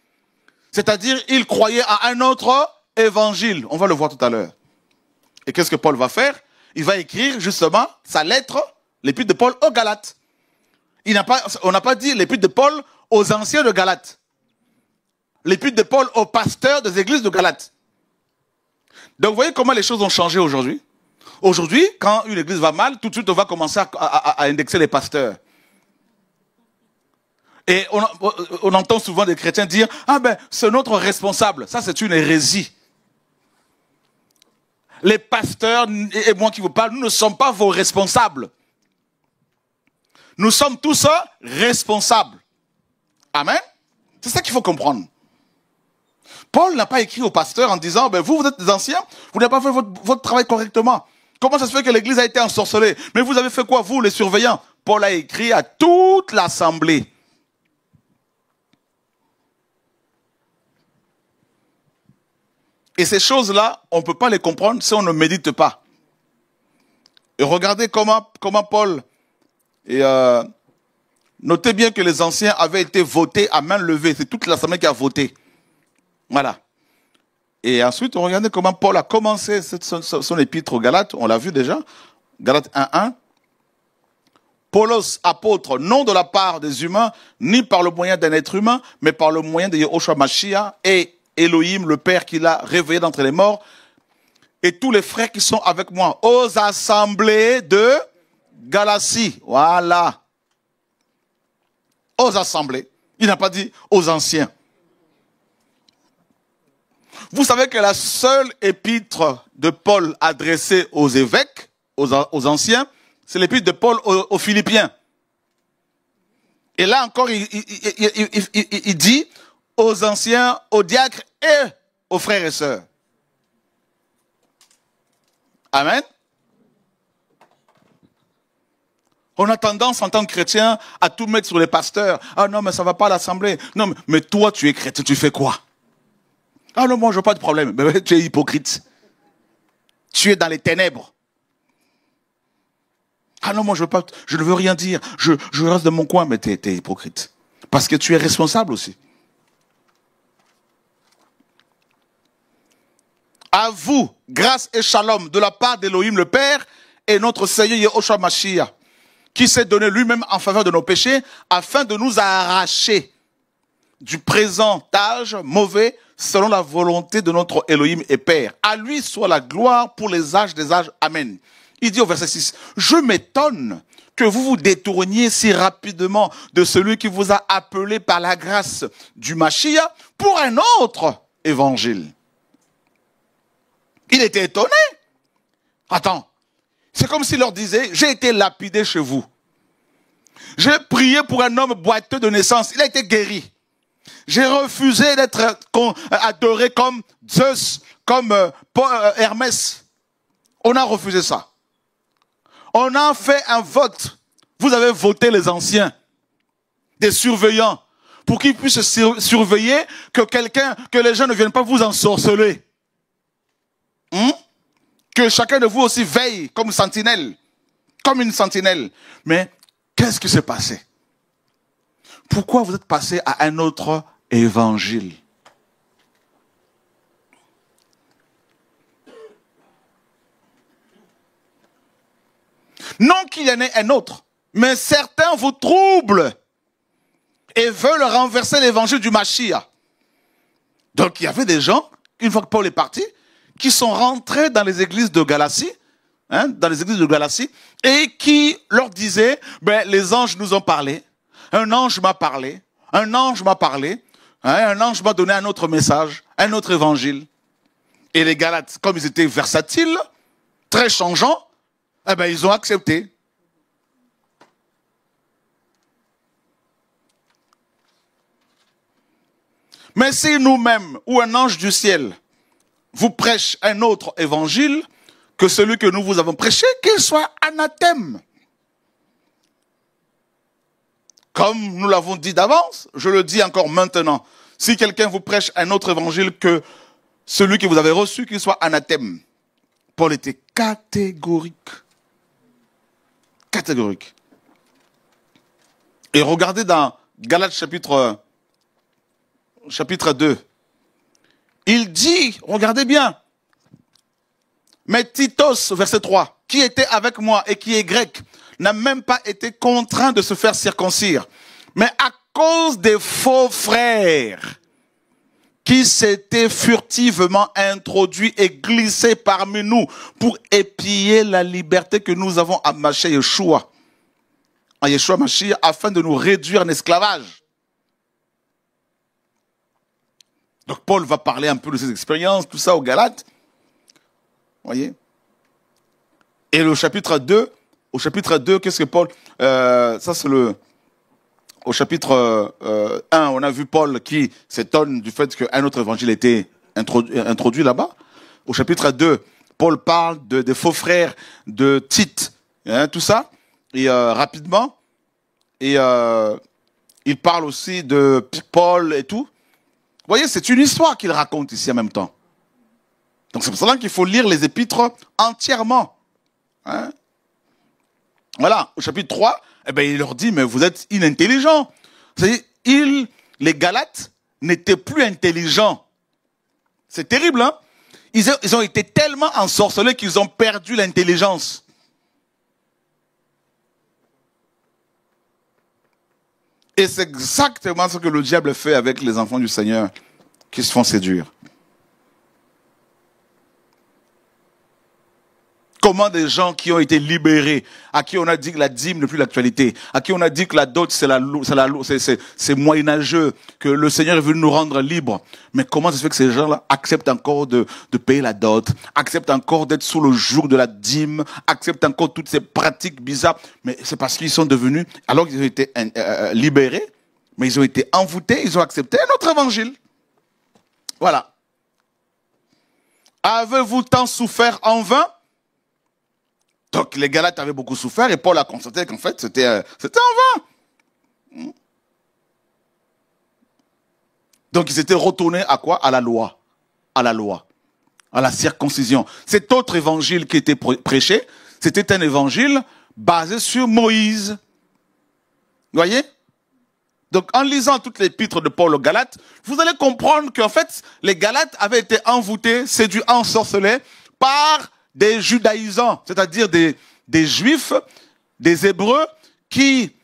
C'est-à-dire, ils croyaient à un autre évangile. On va le voir tout à l'heure. Et qu'est-ce que Paul va faire? Il va écrire justement sa lettre, l'épître de Paul aux Galates. On n'a pas dit l'épître de Paul aux anciens de Galates. l'épître de Paul aux pasteurs des églises de Galate. Donc vous voyez comment les choses ont changé aujourd'hui. Aujourd'hui, quand une église va mal, tout de suite on va commencer à indexer les pasteurs. Et on entend souvent des chrétiens dire « Ah ben, c'est notre responsable ». Ça, c'est une hérésie. Les pasteurs et moi qui vous parle, nous ne sommes pas vos responsables. Nous sommes tous responsables. Amen. C'est ça qu'il faut comprendre. Paul n'a pas écrit aux pasteurs en disant ben, « Vous êtes des anciens, vous n'avez pas fait votre travail correctement. Comment ça se fait que l'église a été ensorcelée? Mais vous avez fait quoi, vous, les surveillants ?» Paul a écrit à toute l'assemblée. Et ces choses-là, on ne peut pas les comprendre si on ne médite pas. Et regardez comment Paul... notez bien que les anciens avaient été votés à main levée. C'est toute l'assemblée qui a voté. Voilà. Et ensuite, regardez comment Paul a commencé son épître aux Galates. On l'a vu déjà. Galates 1:1. Paulos, apôtre, non de la part des humains, ni par le moyen d'un être humain, mais par le moyen de Yahushua Mashiach et Elohim, le Père qui l'a réveillé d'entre les morts, et tous les frères qui sont avec moi, aux assemblées de Galatie. Voilà. Aux assemblées. Il n'a pas dit aux anciens. Vous savez que la seule épître de Paul adressée aux évêques, aux anciens, c'est l'épître de Paul aux Philippiens. Et là encore, il dit aux anciens, aux diacres et aux frères et sœurs. Amen. On a tendance en tant que chrétien à tout mettre sur les pasteurs. Ah non, mais ça ne va pas à l'assemblée. Non, mais toi, tu es chrétien, tu fais quoi? Ah non, moi, je n'ai pas de problème. Mais tu es hypocrite. Tu es dans les ténèbres. Ah non, moi, je ne veux rien dire. Je reste dans mon coin, mais tu es hypocrite. Parce que tu es responsable aussi. À vous, grâce et shalom de la part d'Elohim le Père et notre Seigneur Yahushua Mashiach, qui s'est donné lui-même en faveur de nos péchés, afin de nous arracher du présent âge mauvais, selon la volonté de notre Elohim et Père. À lui soit la gloire pour les âges des âges. Amen. Il dit au verset 6, « Je m'étonne que vous vous détourniez si rapidement de celui qui vous a appelé par la grâce du Mashiach pour un autre évangile. » Il était étonné. Attends, c'est comme s'il leur disait, j'ai été lapidé chez vous. J'ai prié pour un homme boiteux de naissance, il a été guéri. J'ai refusé d'être adoré comme Zeus, comme Hermès. On a refusé ça. On a fait un vote. Vous avez voté les anciens, des surveillants, pour qu'ils puissent surveiller que les gens ne viennent pas vous ensorceler. Que chacun de vous aussi veille comme sentinelle, comme une sentinelle. Mais qu'est-ce qui s'est passé? Pourquoi vous êtes passé à un autre évangile? Non qu'il y en ait un autre, mais certains vous troublent et veulent renverser l'évangile du Mashiach. Donc il y avait des gens, une fois que Paul est parti, qui sont rentrés dans les églises de Galatie, et qui leur disaient, ben, les anges nous ont parlé, un ange m'a parlé, un ange m'a donné un autre message, un autre évangile. Et les Galates, comme ils étaient versatiles, très changeants, eh ben, ils ont accepté. Mais si nous-mêmes, ou un ange du ciel, vous prêche un autre évangile que celui que nous vous avons prêché, qu'il soit anathème. Comme nous l'avons dit d'avance, je le dis encore maintenant. Si quelqu'un vous prêche un autre évangile que celui que vous avez reçu, qu'il soit anathème. Paul était catégorique. Catégorique. Et regardez dans Galates chapitre 2. Il dit, regardez bien, mais Titos, verset 3, qui était avec moi et qui est grec, n'a même pas été contraint de se faire circoncire. Mais à cause des faux frères qui s'était furtivement introduit et glissé parmi nous pour épier la liberté que nous avons à Mashiach Yeshua, en Yeshua Mashiach, afin de nous réduire en esclavage. Donc Paul va parler un peu de ses expériences, tout ça aux Galates. Voyez. Et au chapitre 2, qu'est-ce que Paul... ça c'est le... Au chapitre 1, on a vu Paul qui s'étonne du fait qu'un autre évangile était introduit là-bas. Au chapitre 2, Paul parle des faux frères de Tite, hein, tout ça, et rapidement. Et il parle aussi de Paul et tout. Vous voyez, c'est une histoire qu'il raconte ici en même temps. Donc c'est pour cela qu'il faut lire les épîtres entièrement. Hein? Voilà, au chapitre 3, eh ben, il leur dit, mais vous êtes inintelligents. C'est-à-dire, les Galates n'étaient plus intelligents. C'est terrible, hein? Ils ont été tellement ensorcelés qu'ils ont perdu l'intelligence. Et c'est exactement ce que le diable fait avec les enfants du Seigneur qui se font séduire. Comment des gens qui ont été libérés, à qui on a dit que la dîme n'est plus l'actualité, à qui on a dit que la dot c'est moyenâgeux, que le Seigneur est venu nous rendre libres. Mais comment ça se fait que ces gens-là acceptent encore de payer la dot, acceptent encore d'être sous le joug de la dîme, acceptent encore toutes ces pratiques bizarres? Mais c'est parce qu'ils sont devenus, alors qu'ils ont été libérés, mais ils ont été envoûtés, ils ont accepté un autre évangile. Voilà. Avez-vous tant souffert en vain? Donc les Galates avaient beaucoup souffert et Paul a constaté qu'en fait c'était en vain. Donc ils étaient retournés à quoi? À la loi. À la loi. À la circoncision. Cet autre évangile qui était prêché, c'était un évangile basé sur Moïse. Vous voyez? Donc en lisant toutes les épîtres de Paul aux Galates, vous allez comprendre qu'en fait les Galates avaient été envoûtés, séduits, ensorcelés par des judaïsants, c'est-à-dire des juifs, des hébreux qui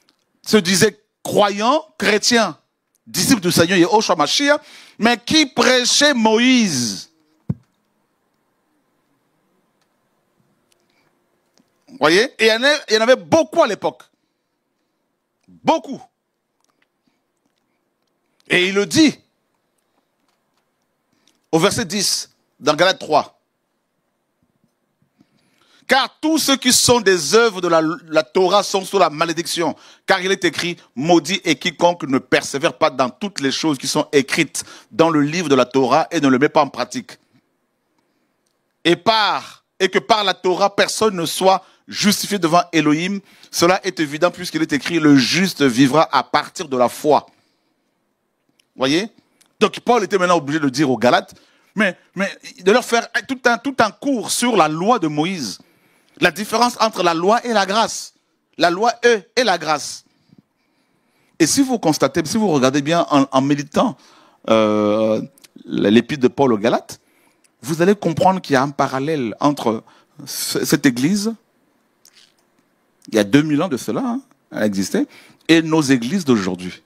se disaient croyants, chrétiens, disciples du Seigneur Yeshua Mashiach, mais qui prêchaient Moïse. Vous voyez? Et il y en avait beaucoup à l'époque. Beaucoup. Et il le dit au verset 10, dans Galates 3. Car tous ceux qui sont des œuvres de la Torah sont sous la malédiction. Car il est écrit, maudit est quiconque ne persévère pas dans toutes les choses qui sont écrites dans le livre de la Torah et ne le met pas en pratique. Et que par la Torah, personne ne soit justifié devant Elohim. Cela est évident puisqu'il est écrit, le juste vivra à partir de la foi. Voyez? Donc Paul était maintenant obligé de dire aux Galates, mais de leur faire tout un cours sur la loi de Moïse. La différence entre la loi et la grâce. La loi et la grâce. Et si vous constatez, si vous regardez bien en méditant l'épître de Paul aux Galates, vous allez comprendre qu'il y a un parallèle entre cette église, il y a 2000 ans de cela, hein, elle existait, et nos églises d'aujourd'hui.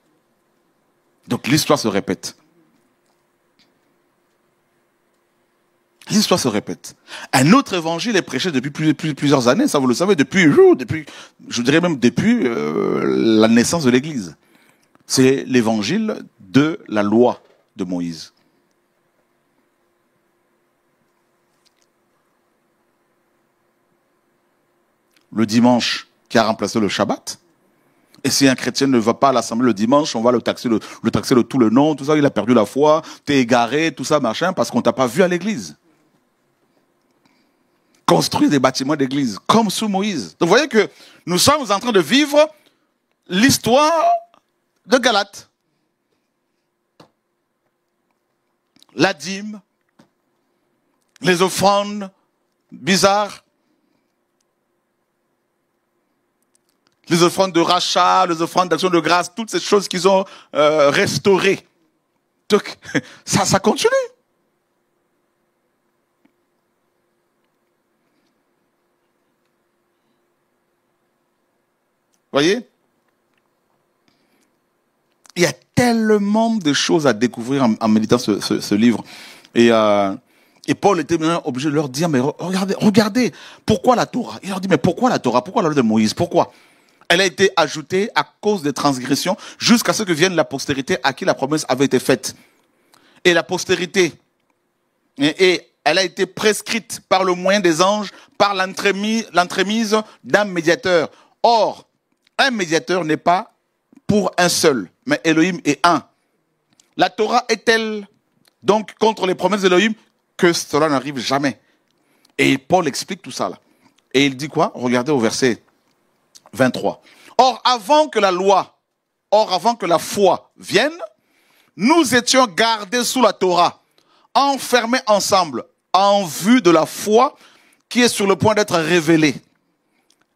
Donc l'histoire se répète. L'histoire se répète. Un autre évangile est prêché depuis plusieurs années, ça vous le savez, je dirais même depuis la naissance de l'Église. C'est l'évangile de la loi de Moïse. Le dimanche qui a remplacé le Shabbat. Et si un chrétien ne va pas à l'assemblée le dimanche, on va le taxer de tout le nom, tout ça, il a perdu la foi, t'es égaré, tout ça, machin, parce qu'on t'a pas vu à l'église. Construire des bâtiments d'église, comme sous Moïse. Donc vous voyez que nous sommes en train de vivre l'histoire de Galates. La dîme, les offrandes bizarres, les offrandes de rachat, les offrandes d'action de grâce, toutes ces choses qu'ils ont restaurées. Donc, ça continue. Voyez? Il y a tellement de choses à découvrir en méditant ce livre. Et Paul était maintenant obligé de leur dire, mais regardez, pourquoi la Torah? Il leur dit, mais pourquoi la Torah? Pourquoi la loi de Moïse? Pourquoi? Elle a été ajoutée à cause des transgressions jusqu'à ce que vienne la postérité à qui la promesse avait été faite. Et la postérité, et elle a été prescrite par le moyen des anges, par l'entremise d'un médiateur. Or, un médiateur n'est pas pour un seul, mais Elohim est un. La Torah est-elle donc contre les promesses d'Elohim que cela n'arrive jamais? Et Paul explique tout ça là. Et il dit quoi? Regardez au verset 23. Or, avant que la foi vienne, nous étions gardés sous la Torah, enfermés ensemble, en vue de la foi qui est sur le point d'être révélée.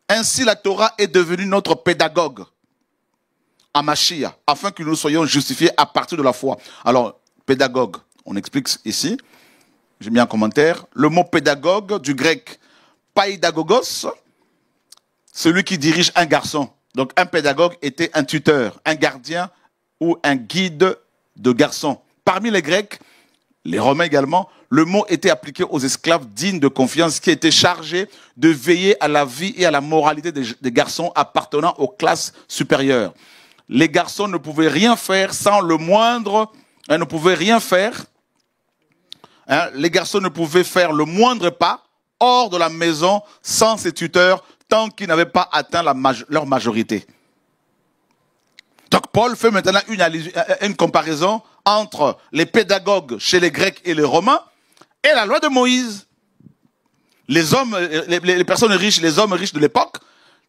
Ainsi, la Torah est devenue notre pédagogue à Mashiach, afin que nous soyons justifiés à partir de la foi. Alors, pédagogue, on explique ici, j'ai mis un commentaire, le mot pédagogue du grec païdagogos, celui qui dirige un garçon. Donc, un pédagogue était un tuteur, un gardien ou un guide de garçon. Parmi les Grecs, les Romains également, le mot était appliqué aux esclaves dignes de confiance qui étaient chargés de veiller à la vie et à la moralité des garçons appartenant aux classes supérieures. Les garçons ne pouvaient rien faire sans le moindre, ne pouvaient rien faire. Les garçons ne pouvaient faire le moindre pas hors de la maison sans ses tuteurs tant qu'ils n'avaient pas atteint leur majorité. Donc Paul fait maintenant une comparaison entre les pédagogues chez les Grecs et les Romains et la loi de Moïse. Les hommes, les personnes riches, les hommes riches de l'époque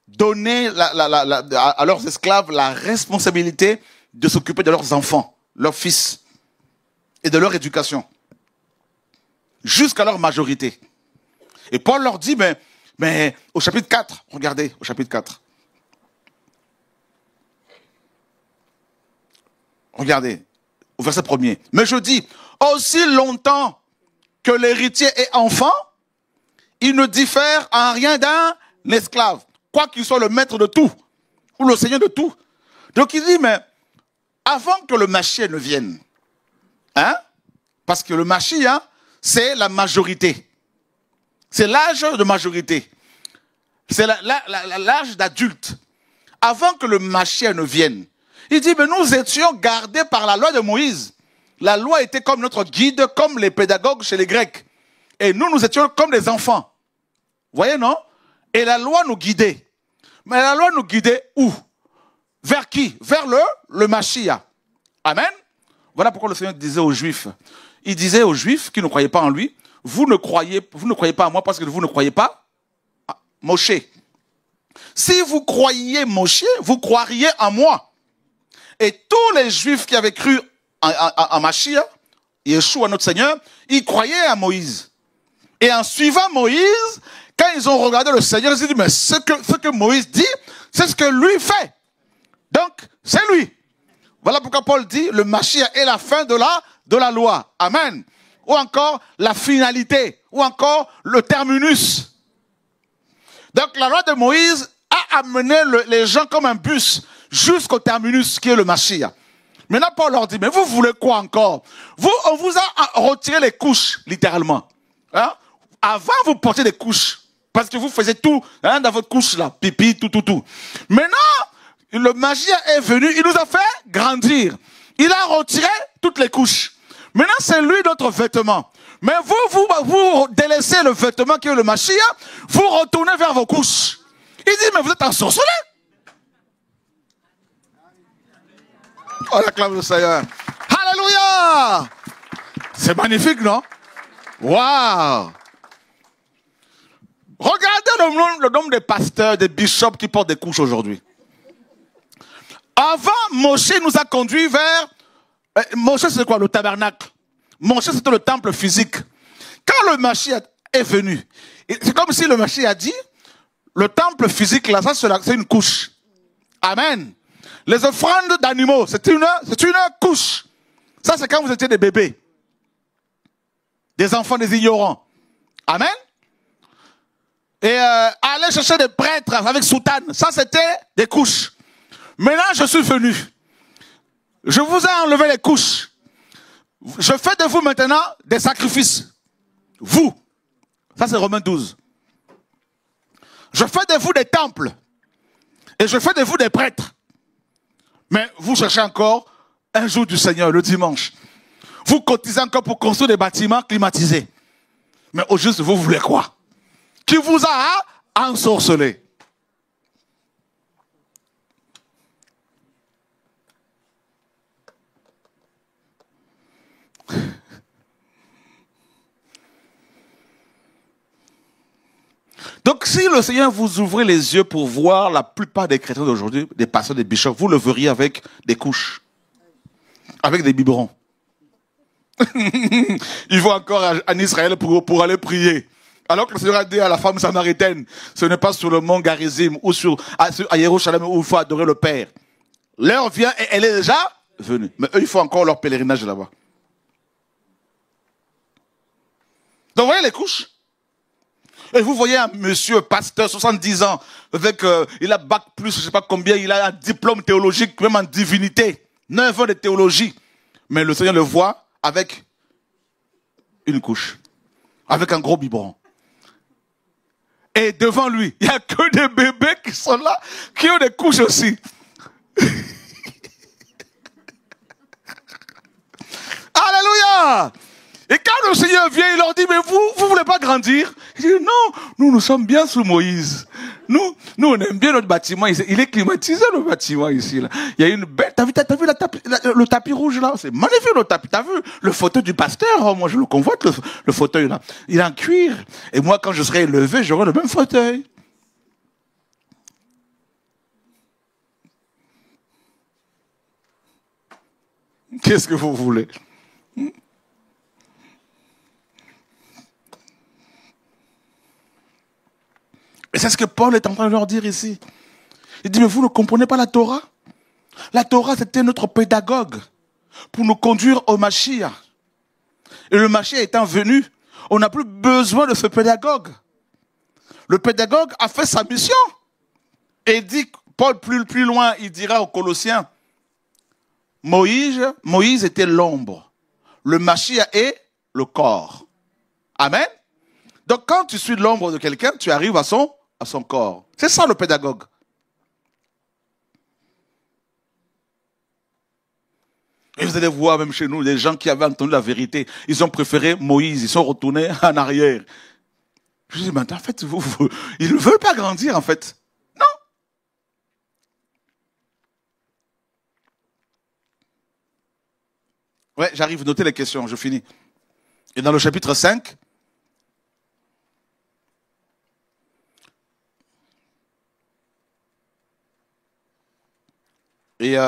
donnaient à leurs esclaves la responsabilité de s'occuper de leurs enfants, leurs fils et de leur éducation jusqu'à leur majorité. Et Paul leur dit, mais au chapitre 4, regardez, au chapitre 4. Regardez, au verset 1er. Mais je dis, aussi longtemps que l'héritier est enfant, il ne diffère en rien d'un esclave, quoi qu'il soit le maître de tout, ou le seigneur de tout. Donc il dit, mais avant que le Mashiach ne vienne, parce que le Mashiach, c'est la majorité. C'est l'âge de majorité. C'est l'âge d'adulte. Avant que le Mashiach ne vienne, il dit, mais nous étions gardés par la loi de Moïse. La loi était comme notre guide, comme les pédagogues chez les Grecs. Et nous étions comme des enfants. Vous voyez, non? Et la loi nous guidait. Mais la loi nous guidait où? Vers qui? Vers le Mashiach. Amen? Voilà pourquoi le Seigneur disait aux Juifs. Il disait aux Juifs qui ne croyaient pas en lui, vous ne croyez pas en moi parce que vous ne croyez pas à Moshe. Si vous croyiez Moshe, vous croiriez en moi. Et tous les Juifs qui avaient cru en Mashiach, Yeshua notre Seigneur, ils croyaient à Moïse. Et en suivant Moïse, quand ils ont regardé le Seigneur, ils ont dit, mais ce que Moïse dit, c'est ce que lui fait. Donc, c'est lui. Voilà pourquoi Paul dit, le Mashiach est la fin de la loi. Amen. Ou encore la finalité, ou encore le terminus. Donc la loi de Moïse a amené les gens comme un bus jusqu'au terminus qui est le Mashiach. Maintenant Paul leur dit, mais vous voulez quoi encore? On vous a retiré les couches, littéralement. Avant vous portiez des couches, parce que vous faisiez tout dans votre couche là, pipi, tout. Maintenant, le Mashiach est venu, il nous a fait grandir. Il a retiré toutes les couches. Maintenant, c'est lui notre vêtement. Mais vous délaissez le vêtement qui est le Mashiach, vous retournez vers vos couches. Il dit, mais vous êtes ensorcelés. Oh, l'acclame du Seigneur. Alléluia! C'est magnifique, non? Waouh! Regardez le nombre de pasteurs, de bishops qui portent des couches aujourd'hui. Avant, Moshe nous a conduits vers... Moshe, c'est quoi? Le tabernacle. Moshe, c'était le temple physique. Quand le Mashiach est venu, c'est comme si le Mashiach a dit, le temple physique, là, ça, c'est une couche. Amen. Les offrandes d'animaux, c'est une couche. Ça, c'est quand vous étiez des bébés. Des enfants, des ignorants. Amen. Et aller chercher des prêtres avec soutane, ça, c'était des couches. Maintenant, je suis venu. Je vous ai enlevé les couches. Je fais de vous maintenant des sacrifices. Vous. Ça c'est Romains 12. Je fais de vous des temples. Et je fais de vous des prêtres. Mais vous cherchez encore un jour du Seigneur, le dimanche. Vous cotisez encore pour construire des bâtiments climatisés. Mais au juste, vous voulez quoi? Qui vous a ensorcelé? Donc, si le Seigneur vous ouvrait les yeux pour voir la plupart des chrétiens d'aujourd'hui, des pasteurs, des bishops, vous le verriez avec des couches, avec des biberons. Ils vont encore en Israël pour aller prier. Alors que le Seigneur a dit à la femme samaritaine, ce n'est pas sur le mont Garizim ou à Jérusalem où il faut adorer le Père. L'heure vient et elle est déjà venue. Mais eux, ils font encore leur pèlerinage là-bas. Donc, vous voyez les couches? Et vous voyez un monsieur pasteur, 70 ans, avec, il a bac plus, je ne sais pas combien, il a un diplôme théologique, même en divinité, 9 ans de théologie. Mais le Seigneur le voit avec une couche, avec un gros biberon. Et devant lui, il n'y a que des bébés qui sont là, qui ont des couches aussi. Alléluia! Et quand le Seigneur vient, il leur dit, mais vous voulez pas grandir? Il dit, non, nous sommes bien sous Moïse. Nous, on aime bien notre bâtiment. Il est climatisé, le bâtiment ici, là. Il y a une belle, t'as vu le tapis rouge, là? C'est magnifique, le tapis. T'as vu le fauteuil du pasteur? Oh, moi, je le convoite, le fauteuil, là. Il est en cuir. Et moi, quand je serai élevé, j'aurai le même fauteuil. Qu'est-ce que vous voulez? Et c'est ce que Paul est en train de leur dire ici. Il dit, mais vous ne comprenez pas la Torah? La Torah, c'était notre pédagogue pour nous conduire au Mashiach. Et le Mashiach étant venu, on n'a plus besoin de ce pédagogue. Le pédagogue a fait sa mission. Et il dit, Paul plus loin, il dira aux Colossiens, Moïse était l'ombre. Le Mashiach est le corps. Amen. Donc quand tu suis l'ombre de quelqu'un, tu arrives à son corps. C'est ça le pédagogue. Et vous allez voir même chez nous, des gens qui avaient entendu la vérité, ils ont préféré Moïse, ils sont retournés en arrière. Je dis, mais en fait, ils ne veulent pas grandir en fait. Non. Ouais, j'arrive, notez les questions, je finis. Et dans le chapitre 5, et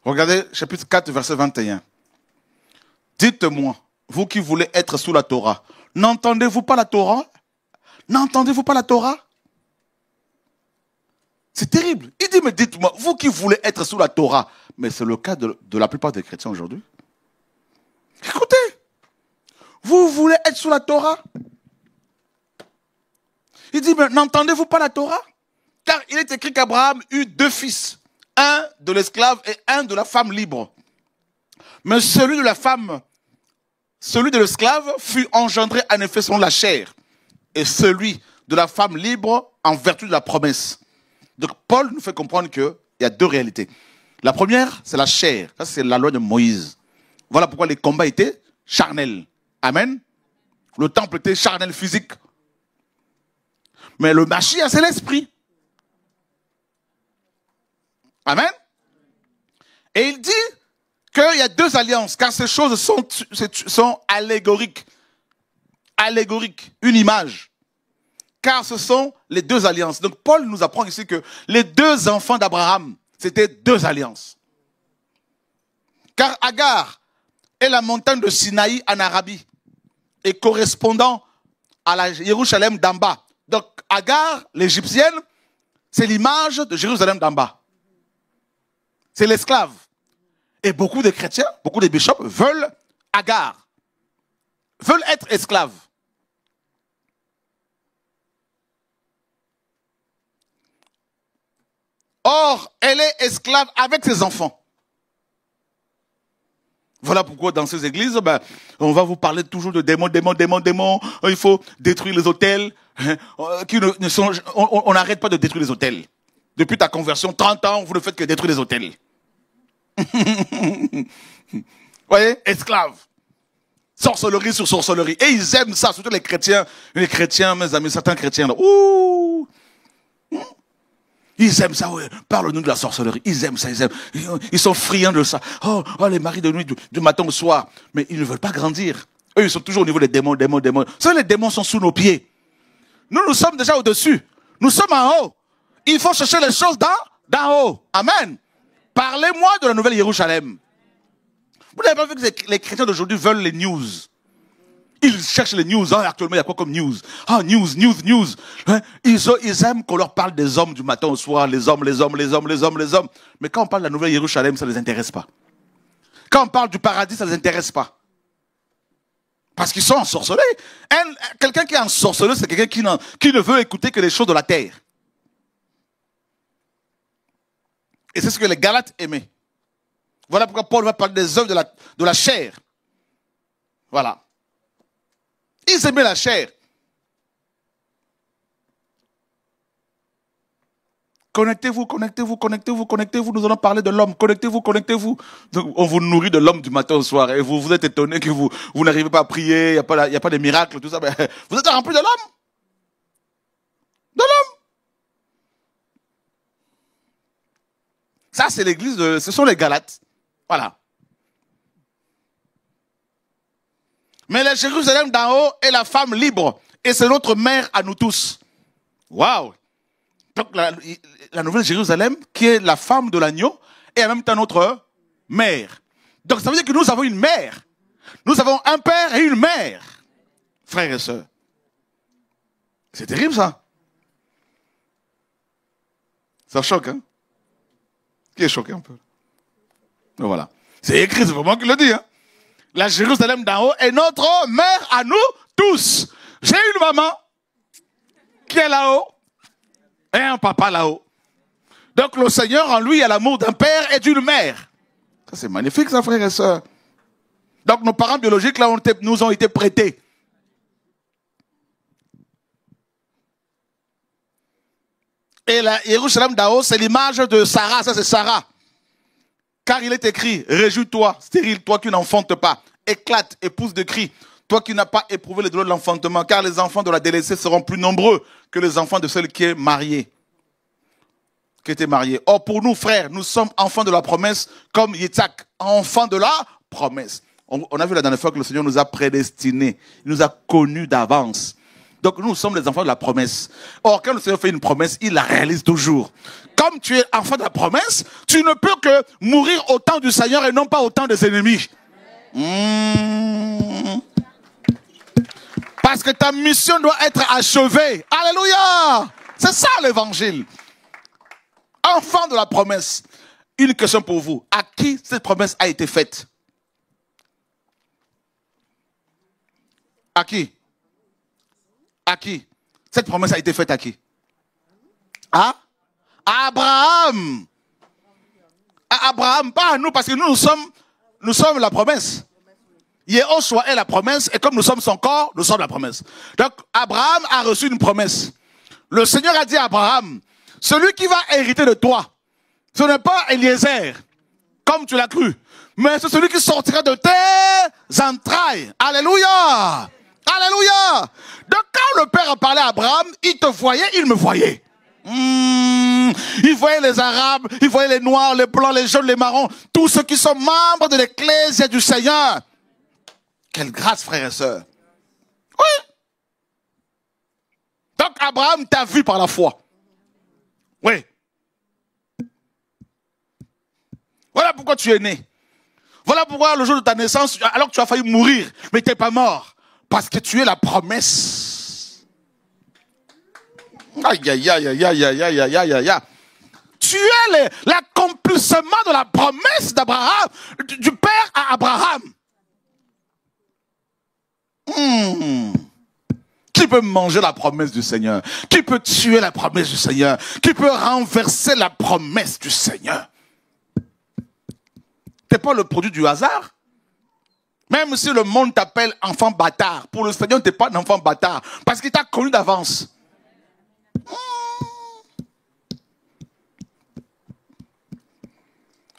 regardez, chapitre 4, verset 21. Dites-moi, vous qui voulez être sous la Torah, n'entendez-vous pas la Torah? N'entendez-vous pas la Torah? C'est terrible. Il dit, mais dites-moi, vous qui voulez être sous la Torah, mais c'est le cas de la plupart des chrétiens aujourd'hui. Écoutez, vous voulez être sous la Torah? Il dit, mais n'entendez-vous pas la Torah? Car il est écrit qu'Abraham eut 2 fils, un de l'esclave et un de la femme libre. Mais celui de l'esclave fut engendré en effet selon la chair, et celui de la femme libre en vertu de la promesse. Donc Paul nous fait comprendre qu'il y a 2 réalités. La première, c'est la chair. Ça, c'est la loi de Moïse. Voilà pourquoi les combats étaient charnels. Amen. Le temple était charnel, physique. Mais le Mashiach, c'est l'esprit. Amen. Et il dit qu'il y a 2 alliances, car ces choses sont allégoriques. Allégoriques, une image. Car ce sont les 2 alliances. Donc Paul nous apprend ici que les 2 enfants d'Abraham, c'était 2 alliances. Car Agar est la montagne de Sinaï en Arabie, et correspondant à la Jérusalem d'en bas. Donc Agar, l'égyptienne, c'est l'image de Jérusalem d'en bas. C'est l'esclave. Et beaucoup de chrétiens, beaucoup de bishops veulent Agar, veulent être esclaves. Or, elle est esclave avec ses enfants. Voilà pourquoi dans ces églises, on va vous parler toujours de démons, démons, démons, démons. Il faut détruire les autels. On n'arrête pas de détruire les autels. Depuis ta conversion, 30 ans, vous ne faites que détruire les autels. Vous voyez, esclaves. Sorcellerie sur sorcellerie. Et ils aiment ça, surtout les chrétiens. Les chrétiens, mes amis, certains chrétiens, là. Ouh! Ils aiment ça, ouais. Parle-nous de la sorcellerie. Ils aiment ça, ils aiment. Ils sont friands de ça. Oh, les maris de nuit, du matin au soir. Mais ils ne veulent pas grandir. Eux, ils sont toujours au niveau des démons, démons, démons. Ça, les démons sont sous nos pieds. Nous, nous sommes déjà au-dessus. Nous sommes en haut. Il faut chercher les choses d'en haut. Amen. Parlez-moi de la nouvelle Jérusalem. Vous n'avez pas vu que les chrétiens d'aujourd'hui veulent les news. Ils cherchent les news. Hein, actuellement, il y a quoi comme news? Ah, news. Hein? Ils aiment qu'on leur parle des hommes du matin au soir. Les hommes. Mais quand on parle de la nouvelle Jérusalem, ça ne les intéresse pas. Quand on parle du paradis, ça ne les intéresse pas. Parce qu'ils sont ensorcelés. Quelqu'un qui est ensorcelé, c'est quelqu'un qui ne veut écouter que les choses de la terre. Et c'est ce que les Galates aimaient. Voilà pourquoi Paul va parler des œuvres de la chair. Voilà. Ils aimaient la chair. Connectez-vous. Nous allons parler de l'homme. Connectez-vous. On vous nourrit de l'homme du matin au soir. Et vous êtes étonnés que vous n'arrivez pas à prier. Il n'y a pas de miracles, tout ça. Mais vous êtes remplis de l'homme. De l'homme. Ça, c'est l'église, ce sont les Galates. Voilà. Mais la Jérusalem d'en haut est la femme libre. Et c'est notre mère à nous tous. Waouh! Donc la nouvelle Jérusalem, qui est la femme de l'agneau, est en même temps notre mère. Donc ça veut dire que nous avons une mère. Nous avons un père et une mère. Frères et sœurs. C'est terrible ça. Ça choque, hein? Qui est choqué un peu? Donc voilà. C'est écrit, c'est vraiment qui le dit, hein? La Jérusalem d'en haut est notre mère à nous tous. J'ai une maman qui est là-haut et un papa là-haut. Donc le Seigneur en lui a l'amour d'un père et d'une mère. Ça c'est magnifique ça, frères et sœurs. Donc nos parents biologiques là nous ont été prêtés. Et la Jérusalem d'en haut c'est l'image de Sarah, ça c'est Sarah. Car il est écrit, réjouis-toi, stérile, toi qui n'enfantes pas, éclate et pousse de cris, toi qui n'as pas éprouvé les douleurs de l'enfantement, car les enfants de la délaissée seront plus nombreux que les enfants de celle qui est mariée. Qui était mariée. Or pour nous frères, nous sommes enfants de la promesse comme Yitzhak, enfants de la promesse. On a vu la dernière fois que le Seigneur nous a prédestinés, il nous a connus d'avance. Donc nous sommes les enfants de la promesse. Or quand le Seigneur fait une promesse, il la réalise toujours. Comme tu es enfant de la promesse, tu ne peux que mourir au temps du Seigneur et non pas au temps des ennemis. Parce que ta mission doit être achevée. Alléluia! C'est ça l'évangile. Enfant de la promesse. Une question pour vous. À qui cette promesse a été faite? À qui? À qui? Cette promesse a été faite à qui? À Abraham. À Abraham, pas à nous, parce que nous sommes la promesse. Yehoshua est la promesse, et comme nous sommes son corps, nous sommes la promesse. Donc, Abraham a reçu une promesse. Le Seigneur a dit à Abraham, celui qui va hériter de toi, ce n'est pas Eliezer, comme tu l'as cru, mais c'est celui qui sortira de tes entrailles. Alléluia! Alléluia! Donc quand le Père a parlé à Abraham, il te voyait, il me voyait. Il voyait les Arabes, il voyait les Noirs, les Blancs, les Jaunes, les Marrons, tous ceux qui sont membres de l'Ecclésia du Seigneur. Quelle grâce, frères et sœurs. Oui. Donc Abraham t'a vu par la foi. Oui. Voilà pourquoi tu es né. Voilà pourquoi le jour de ta naissance, alors que tu as failli mourir, mais tu n'es pas mort. Parce que tu es la promesse. Aïe, aïe, aïe, aïe, aïe, aïe, aïe, aïe, aïe, aïe. Tu es l'accomplissement de la promesse d'Abraham, du Père à Abraham. Qui peut manger la promesse du Seigneur, qui peut tuer la promesse du Seigneur, qui peut renverser la promesse du Seigneur. T'es pas le produit du hasard. Même si le monde t'appelle enfant bâtard, pour le Seigneur, t'es pas un enfant bâtard, parce qu'il t'a connu d'avance.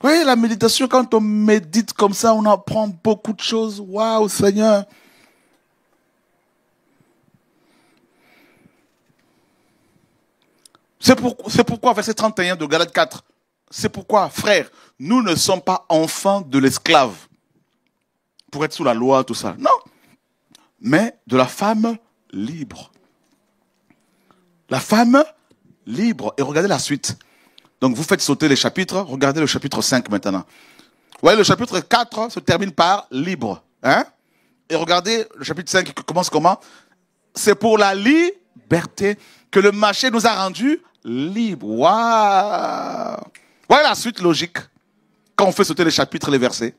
Oui, la méditation, quand on médite comme ça, on apprend beaucoup de choses. Waouh, Seigneur. C'est pourquoi, verset 31 de Galates 4, c'est pourquoi, frères, nous ne sommes pas enfants de l'esclave, pour être sous la loi, tout ça. Non, mais de la femme libre. La femme libre. Et regardez la suite. Donc vous faites sauter les chapitres, regardez le chapitre 5 maintenant. Ouais, le chapitre 4 se termine par libre. Hein? Et regardez le chapitre 5 qui commence comment? C'est pour la liberté que le marché nous a rendus libres. Waouh! Voilà la suite logique. Quand on fait sauter les chapitres, les versets.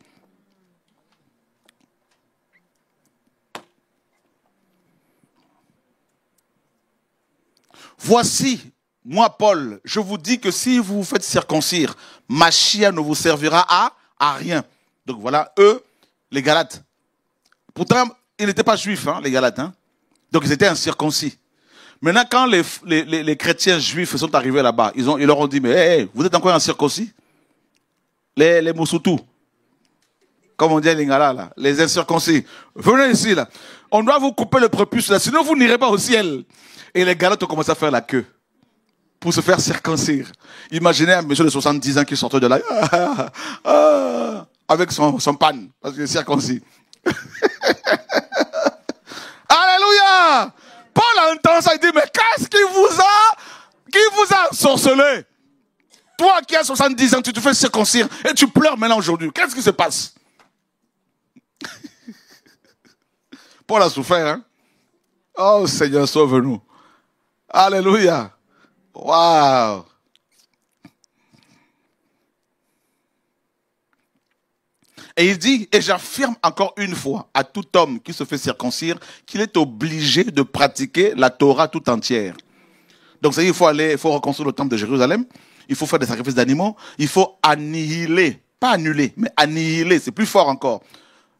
Voici, moi Paul, je vous dis que si vous vous faites circoncire, Machia ne vous servira à rien. Donc voilà, eux, les Galates. Pourtant, ils n'étaient pas juifs, hein, les Galates. Hein. Donc ils étaient incirconcis. Maintenant, quand les chrétiens juifs sont arrivés là-bas, ils leur ont dit, mais hey, vous êtes encore incirconcis? Les Moussoutous, comme on dit à Lingala, là, les incirconcis. Venez ici, là. On doit vous couper le prépuce, là, sinon vous n'irez pas au ciel. Et les Galates ont commencé à faire la queue pour se faire circoncire. Imaginez un monsieur de 70 ans qui sortait de là avec son panne, parce qu'il est circoncis. Alléluia! Paul entend ça, il dit, mais qu'est-ce qui vous a ensorcelé? Toi qui as 70 ans, tu te fais circoncire et tu pleures maintenant aujourd'hui. Qu'est-ce qui se passe? Paul a souffert, hein? Oh Seigneur, sauve-nous. Alléluia. Waouh. Et il dit, et j'affirme encore une fois à tout homme qui se fait circoncire qu'il est obligé de pratiquer la Torah tout entière. Donc, c'est-à-dire il faut reconstruire le temple de Jérusalem, il faut faire des sacrifices d'animaux, il faut annihiler, pas annuler, mais annihiler, c'est plus fort encore,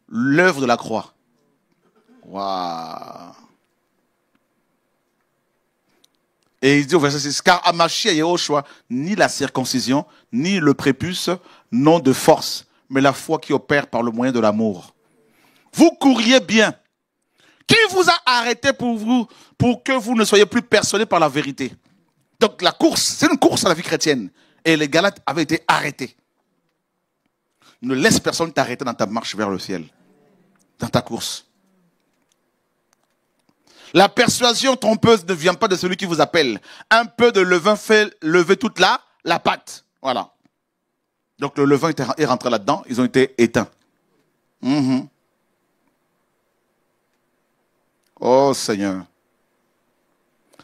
l'œuvre de la croix. Waouh. Et il dit au verset 6, car à Machia Yehoshua, ni la circoncision, ni le prépuce n'ont de force, mais la foi qui opère par le moyen de l'amour. Vous courriez bien. Qui vous a arrêté pour que vous ne soyez plus persuadés par la vérité? Donc la course, c'est une course à la vie chrétienne. Et les Galates avaient été arrêtés. Ne laisse personne t'arrêter dans ta marche vers le ciel, dans ta course. La persuasion trompeuse ne vient pas de celui qui vous appelle. Un peu de levain fait lever toute la pâte. Voilà. Donc le levain est rentré là-dedans, ils ont été éteints. Oh Seigneur.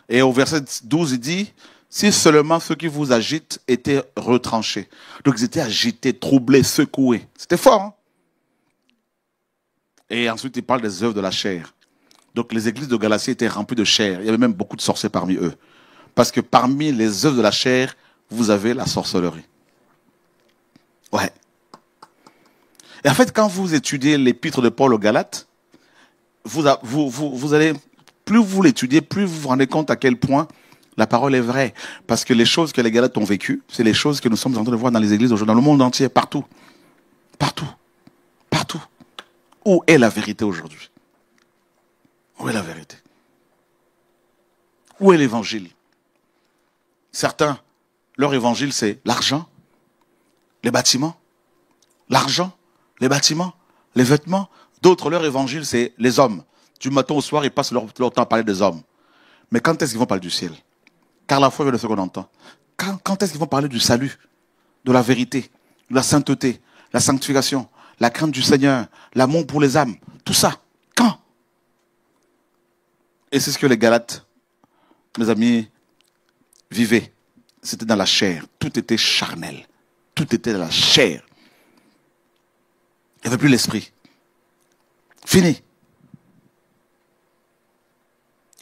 Et au verset 12, il dit, si seulement ceux qui vous agitent étaient retranchés. Donc ils étaient agités, troublés, secoués. C'était fort. Hein? Et ensuite, il parle des œuvres de la chair. Donc les églises de Galatie étaient remplies de chair. Il y avait même beaucoup de sorciers parmi eux. Parce que parmi les œuvres de la chair, vous avez la sorcellerie. Ouais. Et en fait, quand vous étudiez l'épître de Paul aux Galates, vous allez, plus vous l'étudiez, plus vous vous rendez compte à quel point la parole est vraie. Parce que les choses que les Galates ont vécues, c'est les choses que nous sommes en train de voir dans les églises aujourd'hui, dans le monde entier, partout. Partout. Partout. Où est la vérité aujourd'hui? Où est la vérité? Où est l'évangile? Certains, leur évangile, c'est l'argent, les bâtiments, l'argent, les bâtiments, les vêtements. D'autres, leur évangile, c'est les hommes. Du matin au soir, ils passent leur temps à parler des hommes. Mais quand est-ce qu'ils vont parler du ciel? Car la foi vient de ce qu'on entend. Quand est-ce qu'ils vont parler du salut, de la vérité, de la sainteté, la sanctification, la crainte du Seigneur, l'amour pour les âmes, tout ça? Quand? Et c'est ce que les Galates, mes amis, vivaient. C'était dans la chair. Tout était charnel. Tout était dans la chair. Il n'y avait plus l'esprit. Fini.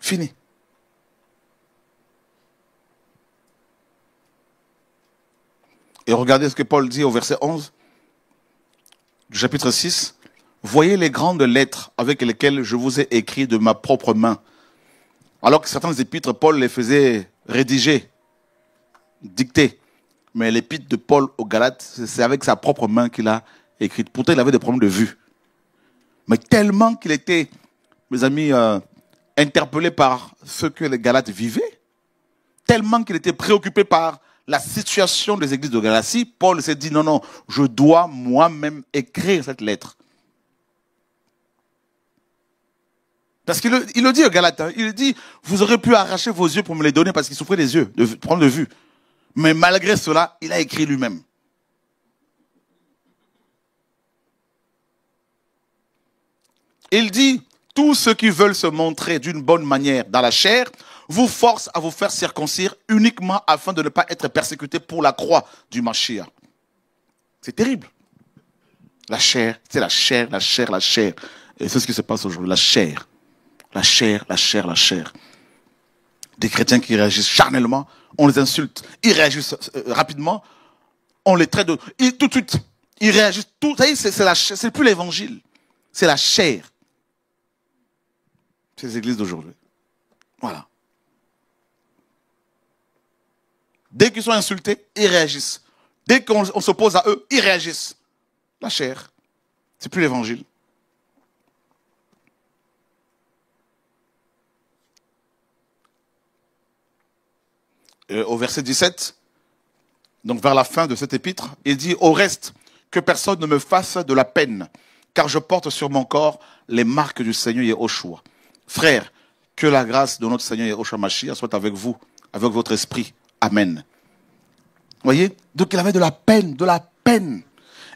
Fini. Et regardez ce que Paul dit au verset 11 du chapitre 6. Voyez les grandes lettres avec lesquelles je vous ai écrit de ma propre main. Alors que certains épîtres, Paul les faisait rédiger, dicter. Mais l'épître de Paul aux Galates, c'est avec sa propre main qu'il a écrite. Pourtant, il avait des problèmes de vue. Mais tellement qu'il était, mes amis, interpellé par ce que les Galates vivaient, tellement qu'il était préoccupé par la situation des églises de Galatie, Paul s'est dit, non, non, je dois moi-même écrire cette lettre. Parce qu'il le dit aux Galates, hein, il dit, vous aurez pu arracher vos yeux pour me les donner parce qu'il souffrait des yeux, de prendre de vue. Mais malgré cela, il a écrit lui-même. Il dit, tous ceux qui veulent se montrer d'une bonne manière dans la chair, vous forcent à vous faire circoncire uniquement afin de ne pas être persécutés pour la croix du Mashiach. C'est terrible. La chair, c'est la chair, la chair, la chair. Et c'est ce qui se passe aujourd'hui, la chair. La chair, la chair, la chair. Des chrétiens qui réagissent charnellement, on les insulte. Ils réagissent rapidement, on les traite de... tout de suite, ils réagissent tout. Vous savez, c'est plus l'évangile, c'est la chair. Ces églises d'aujourd'hui. Voilà. Dès qu'ils sont insultés, ils réagissent. Dès qu'on s'oppose à eux, ils réagissent. La chair. C'est plus l'évangile. Au verset 17, donc vers la fin de cet épître, il dit, au reste, que personne ne me fasse de la peine, car je porte sur mon corps les marques du Seigneur Yehoshua. Frères, que la grâce de notre Seigneur Yehoshua Mashiach soit avec vous, avec votre esprit. Amen. Vous voyez? Donc il avait de la peine, de la peine.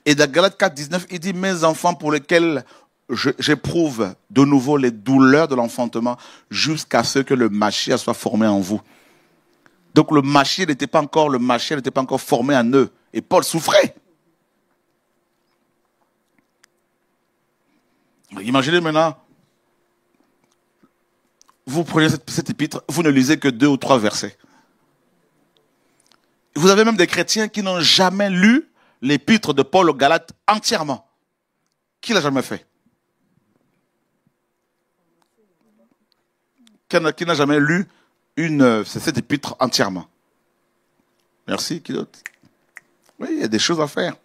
Et dans Galates 4, 19, il dit, mes enfants pour lesquels j'éprouve de nouveau les douleurs de l'enfantement jusqu'à ce que le Mashiach soit formé en vous. Donc le Mashiach n'était pas encore formé en eux. Et Paul souffrait. Imaginez maintenant, vous prenez cet épître, vous ne lisez que 2 ou 3 versets. Vous avez même des chrétiens qui n'ont jamais lu l'épître de Paul aux Galates entièrement. Qui l'a jamais fait? Qui n'a jamais lu cette épître entièrement? Merci, qui d'autre? Oui, il y a des choses à faire.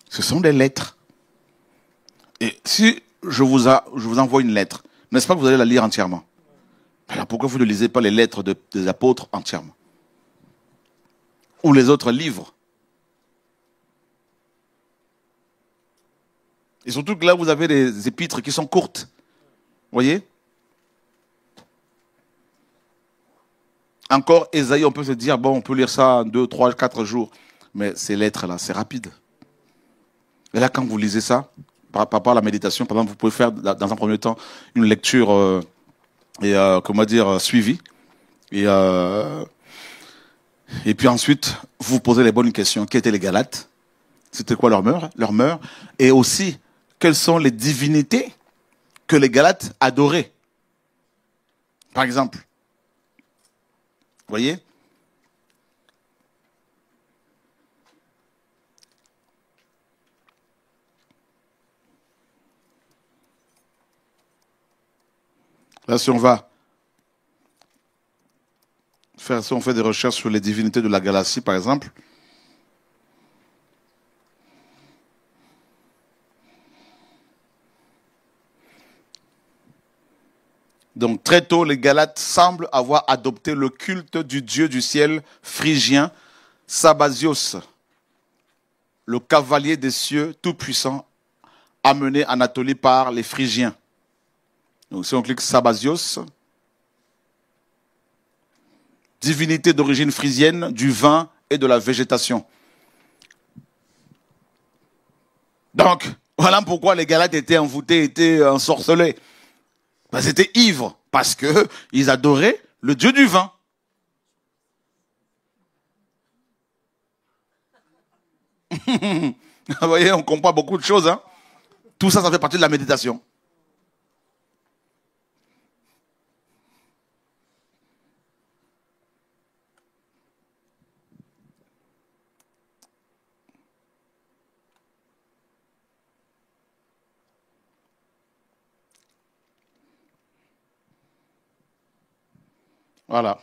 Ce sont des lettres. Et si je vous envoie une lettre, n'est-ce pas que vous allez la lire entièrement? Alors pourquoi vous ne lisez pas les lettres des apôtres entièrement? Ou les autres livres? Et surtout que là, vous avez des épîtres qui sont courtes. Vous voyez? Encore, Ésaïe, on peut se dire, bon, on peut lire ça en 2, 3, 4 jours. Mais ces lettres-là, c'est rapide. Et là, quand vous lisez ça, par rapport à la méditation, par exemple, vous pouvez faire dans un premier temps une lecture suivie. Et puis ensuite, vous vous posez les bonnes questions. Qui étaient les Galates? C'était quoi leur mœurs? Et aussi, quelles sont les divinités que les Galates adoraient? Par exemple. Vous voyez? Là, si on fait des recherches sur les divinités de la Galatie, par exemple, donc très tôt, les Galates semblent avoir adopté le culte du dieu du ciel phrygien, Sabazios, le cavalier des cieux tout-puissant, amené en Anatolie par les Phrygiens. Donc si on clique Sabazios, divinité d'origine phrygienne, du vin et de la végétation. Donc, voilà pourquoi les Galates étaient envoûtés, étaient ensorcelés. Ils étaient ivres, parce qu'ils adoraient le dieu du vin. Vous voyez, on comprend beaucoup de choses. Hein? Tout ça, ça fait partie de la méditation. Voilà.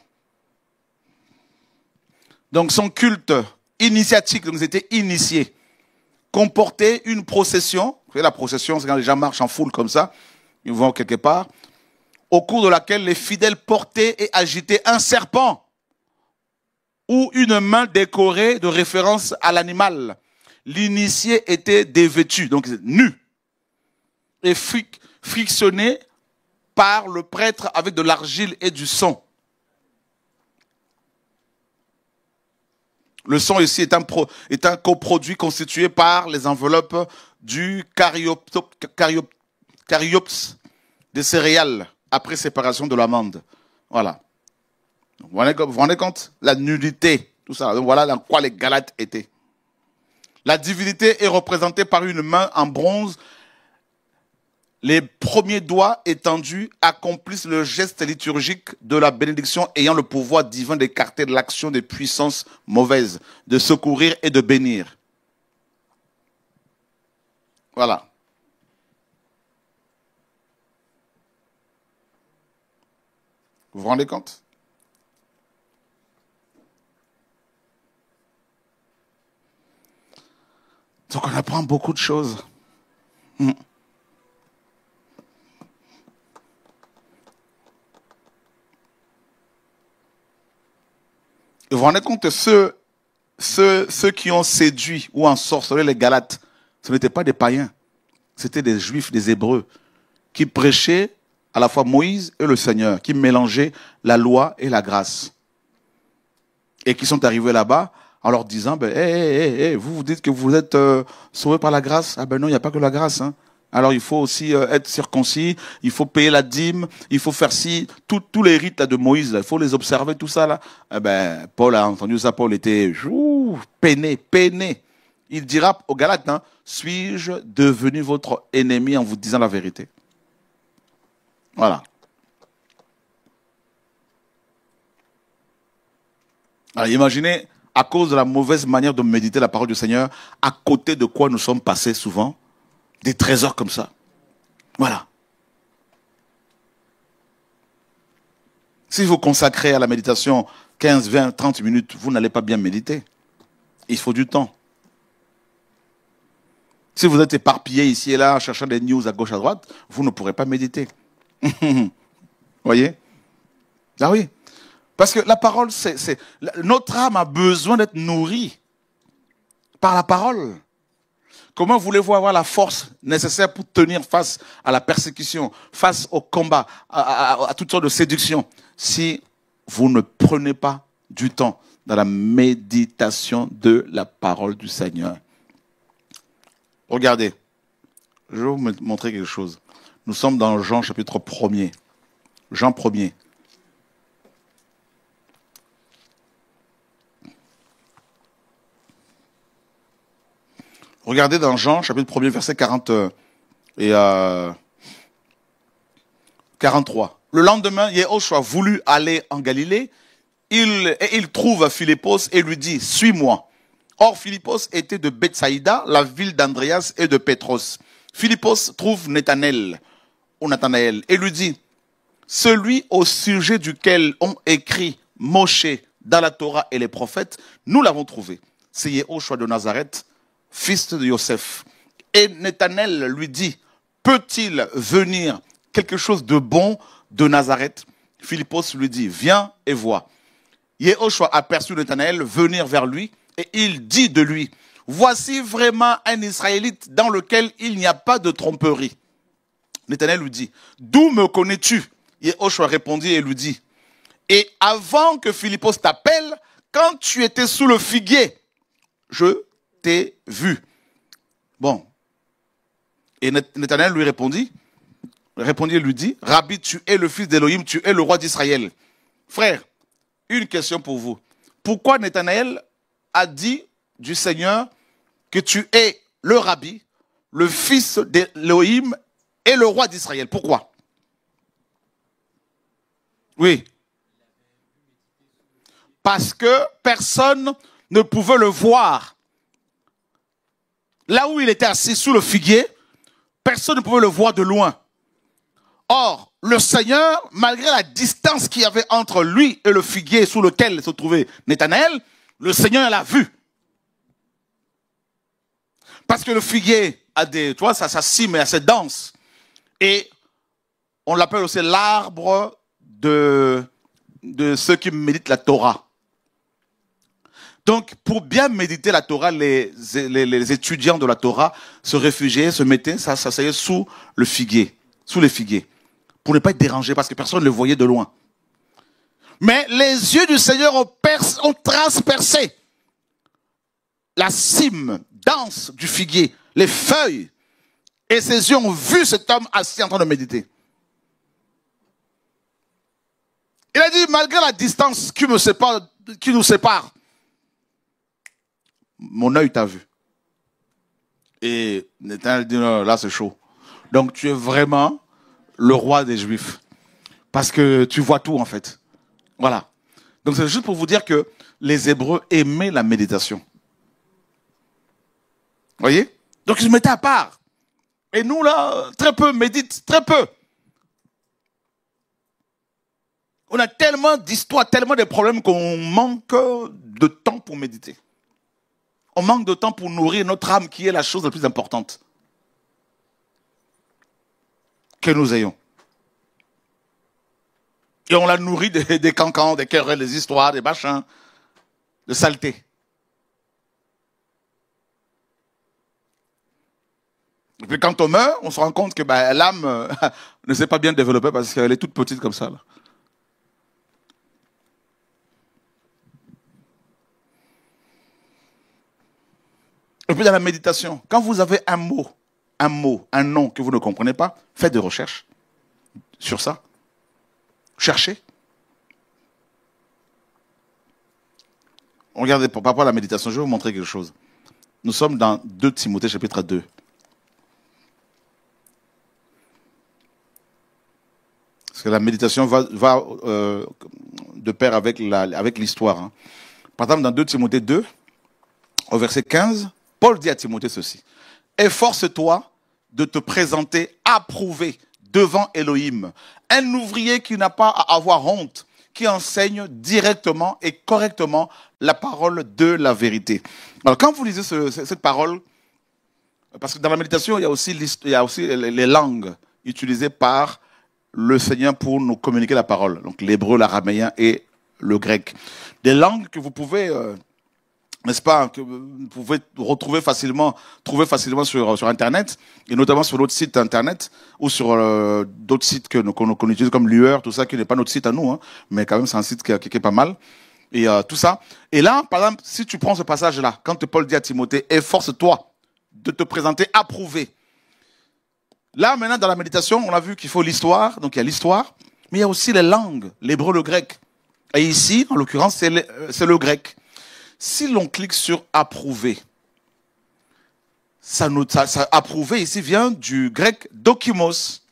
Donc son culte initiatique, donc ils étaient initiés, comportait une procession. Vous savez, la procession, c'est quand les gens marchent en foule comme ça, ils vont quelque part, au cours de laquelle les fidèles portaient et agitaient un serpent ou une main décorée de référence à l'animal. L'initié était dévêtu, donc nu, et frictionné par le prêtre avec de l'argile et du sang. Le sang ici est un coproduit constitué par les enveloppes du caryopse des céréales après séparation de l'amande. Voilà. Vous vous rendez compte? La nudité, tout ça. Donc voilà dans quoi les Galates étaient. La divinité est représentée par une main en bronze. Les premiers doigts étendus accomplissent le geste liturgique de la bénédiction ayant le pouvoir divin d'écarter l'action des puissances mauvaises, de secourir et de bénir. Voilà. Vous vous rendez compte? Donc on apprend beaucoup de choses. Vous vous rendez compte que ceux qui ont séduit ou ensorcelé les Galates, ce n'étaient pas des païens, c'était des Juifs, des Hébreux, qui prêchaient à la fois Moïse et le Seigneur, qui mélangeaient la loi et la grâce. Et qui sont arrivés là-bas en leur disant, vous dites que vous êtes sauvés par la grâce. Ah ben non, il n'y a pas que la grâce, hein. Alors il faut aussi être circoncis, il faut payer la dîme, il faut faire ci, tous les rites là, de Moïse, là, il faut les observer, tout ça là. Eh ben, Paul a entendu ça, Paul était peiné. Il dira aux Galates, hein, suis-je devenu votre ennemi en vous disant la vérité? Voilà. Alors imaginez, à cause de la mauvaise manière de méditer la parole du Seigneur, à côté de quoi nous sommes passés souvent, des trésors comme ça. Voilà. Si vous consacrez à la méditation 15, 20, 30 minutes, vous n'allez pas bien méditer. Il faut du temps. Si vous êtes éparpillé ici et là, cherchant des news à gauche, à droite, vous ne pourrez pas méditer. Voyez? Ah oui. Parce que la parole, notre âme a besoin d'être nourrie par la parole. Comment voulez-vous avoir la force nécessaire pour tenir face à la persécution, face au combat, à toutes sortes de séductions, si vous ne prenez pas du temps dans la méditation de la parole du Seigneur? Regardez, je vais vous montrer quelque chose. Nous sommes dans Jean chapitre 1er. Jean 1er. Regardez dans Jean, chapitre 1er, verset 40 et 43. Le lendemain, Yehoshua voulut aller en Galilée. Il trouve Philippos et lui dit, suis-moi. Or, Philippos était de Bethsaïda, la ville d'Andréas et de Pétros. Philippos trouve Nathanaël, et lui dit, celui au sujet duquel ont écrit Moshe dans la Torah et les prophètes, nous l'avons trouvé. C'est Yehoshua de Nazareth, fils de Yosef. Et Nathanaël lui dit, peut-il venir quelque chose de bon de Nazareth? Philippos lui dit, viens et vois. Yehoshua aperçut Nathanaël venir vers lui et il dit de lui, voici vraiment un Israélite dans lequel il n'y a pas de tromperie. Nathanaël lui dit, d'où me connais-tu? Yehoshua répondit et lui dit, et avant que Philippos t'appelle, quand tu étais sous le figuier, je t'ai vu. Bon. Et Nathanaël lui répondit et lui dit, Rabbi, tu es le fils d'Élohim, tu es le roi d'Israël. Frère, une question pour vous. Pourquoi Nathanaël a dit du Seigneur que tu es le Rabbi, le fils d'Élohim et le roi d'Israël? Pourquoi? Oui. Parce que personne ne pouvait le voir. Là où il était assis sous le figuier, personne ne pouvait le voir de loin. Or, le Seigneur, malgré la distance qu'il y avait entre lui et le figuier sous lequel se trouvait Nathanaël, le Seigneur l'a vu. Parce que le figuier a des, tu vois, sa cime est assez dense. Et on l'appelle aussi l'arbre de ceux qui méditent la Torah. Donc, pour bien méditer la Torah, les étudiants de la Torah se réfugiaient, se mettaient, s'asseyaient sous le figuier, sous les figuiers, pour ne pas être dérangés, parce que personne ne le voyait de loin. Mais les yeux du Seigneur ont transpercé la cime dense du figuier, les feuilles, et ses yeux ont vu cet homme assis en train de méditer. Il a dit, malgré la distance qui nous sépare, mon œil t'a vu. Et Nathanaël dit, non, là c'est chaud. Donc tu es vraiment le roi des Juifs. Parce que tu vois tout en fait. Voilà. Donc c'est juste pour vous dire que les Hébreux aimaient la méditation. Vous voyez? Donc ils se mettaient à part. Et nous là, très peu méditent, très peu. On a tellement d'histoires, tellement de problèmes qu'on manque de temps pour méditer. On manque de temps pour nourrir notre âme qui est la chose la plus importante que nous ayons. Et on la nourrit des cancans, des querelles, des histoires, des machins, de saleté. Et puis quand on meurt, on se rend compte que l'âme ne s'est pas bien développée parce qu'elle est toute petite comme ça. Là. Et puis dans la méditation, quand vous avez un mot, un nom que vous ne comprenez pas, faites des recherches sur ça. Cherchez. Regardez, par rapport à la méditation, je vais vous montrer quelque chose. Nous sommes dans 2 Timothée chapitre 2. Parce que la méditation va de pair avec l'histoire. Hein. Par exemple, dans 2 Timothée 2, au verset 15, Paul dit à Timothée ceci. « Efforce-toi de te présenter approuvé devant Elohim, un ouvrier qui n'a pas à avoir honte, qui enseigne directement et correctement la parole de la vérité. » Alors quand vous lisez cette parole, parce que dans la méditation, il y a aussi les langues utilisées par le Seigneur pour nous communiquer la parole. Donc l'hébreu, l'araméen et le grec. Des langues que vous pouvez... n'est-ce pas, que vous pouvez trouver facilement sur Internet, et notamment sur d'autres sites Internet, ou sur d'autres sites qu'on utilise comme Lueur, tout ça, qui n'est pas notre site à nous, hein, mais quand même c'est un site qui est pas mal, et tout ça. Et là, par exemple, si tu prends ce passage-là, quand Paul dit à Timothée, efforce-toi de te présenter approuvé. Là, maintenant, dans la méditation, on a vu qu'il faut l'histoire, donc il y a l'histoire, mais il y a aussi les langues, l'hébreu, le grec. Et ici, en l'occurrence, c'est le grec. Si l'on clique sur approuver, ça approuver ici vient du grec dokimos.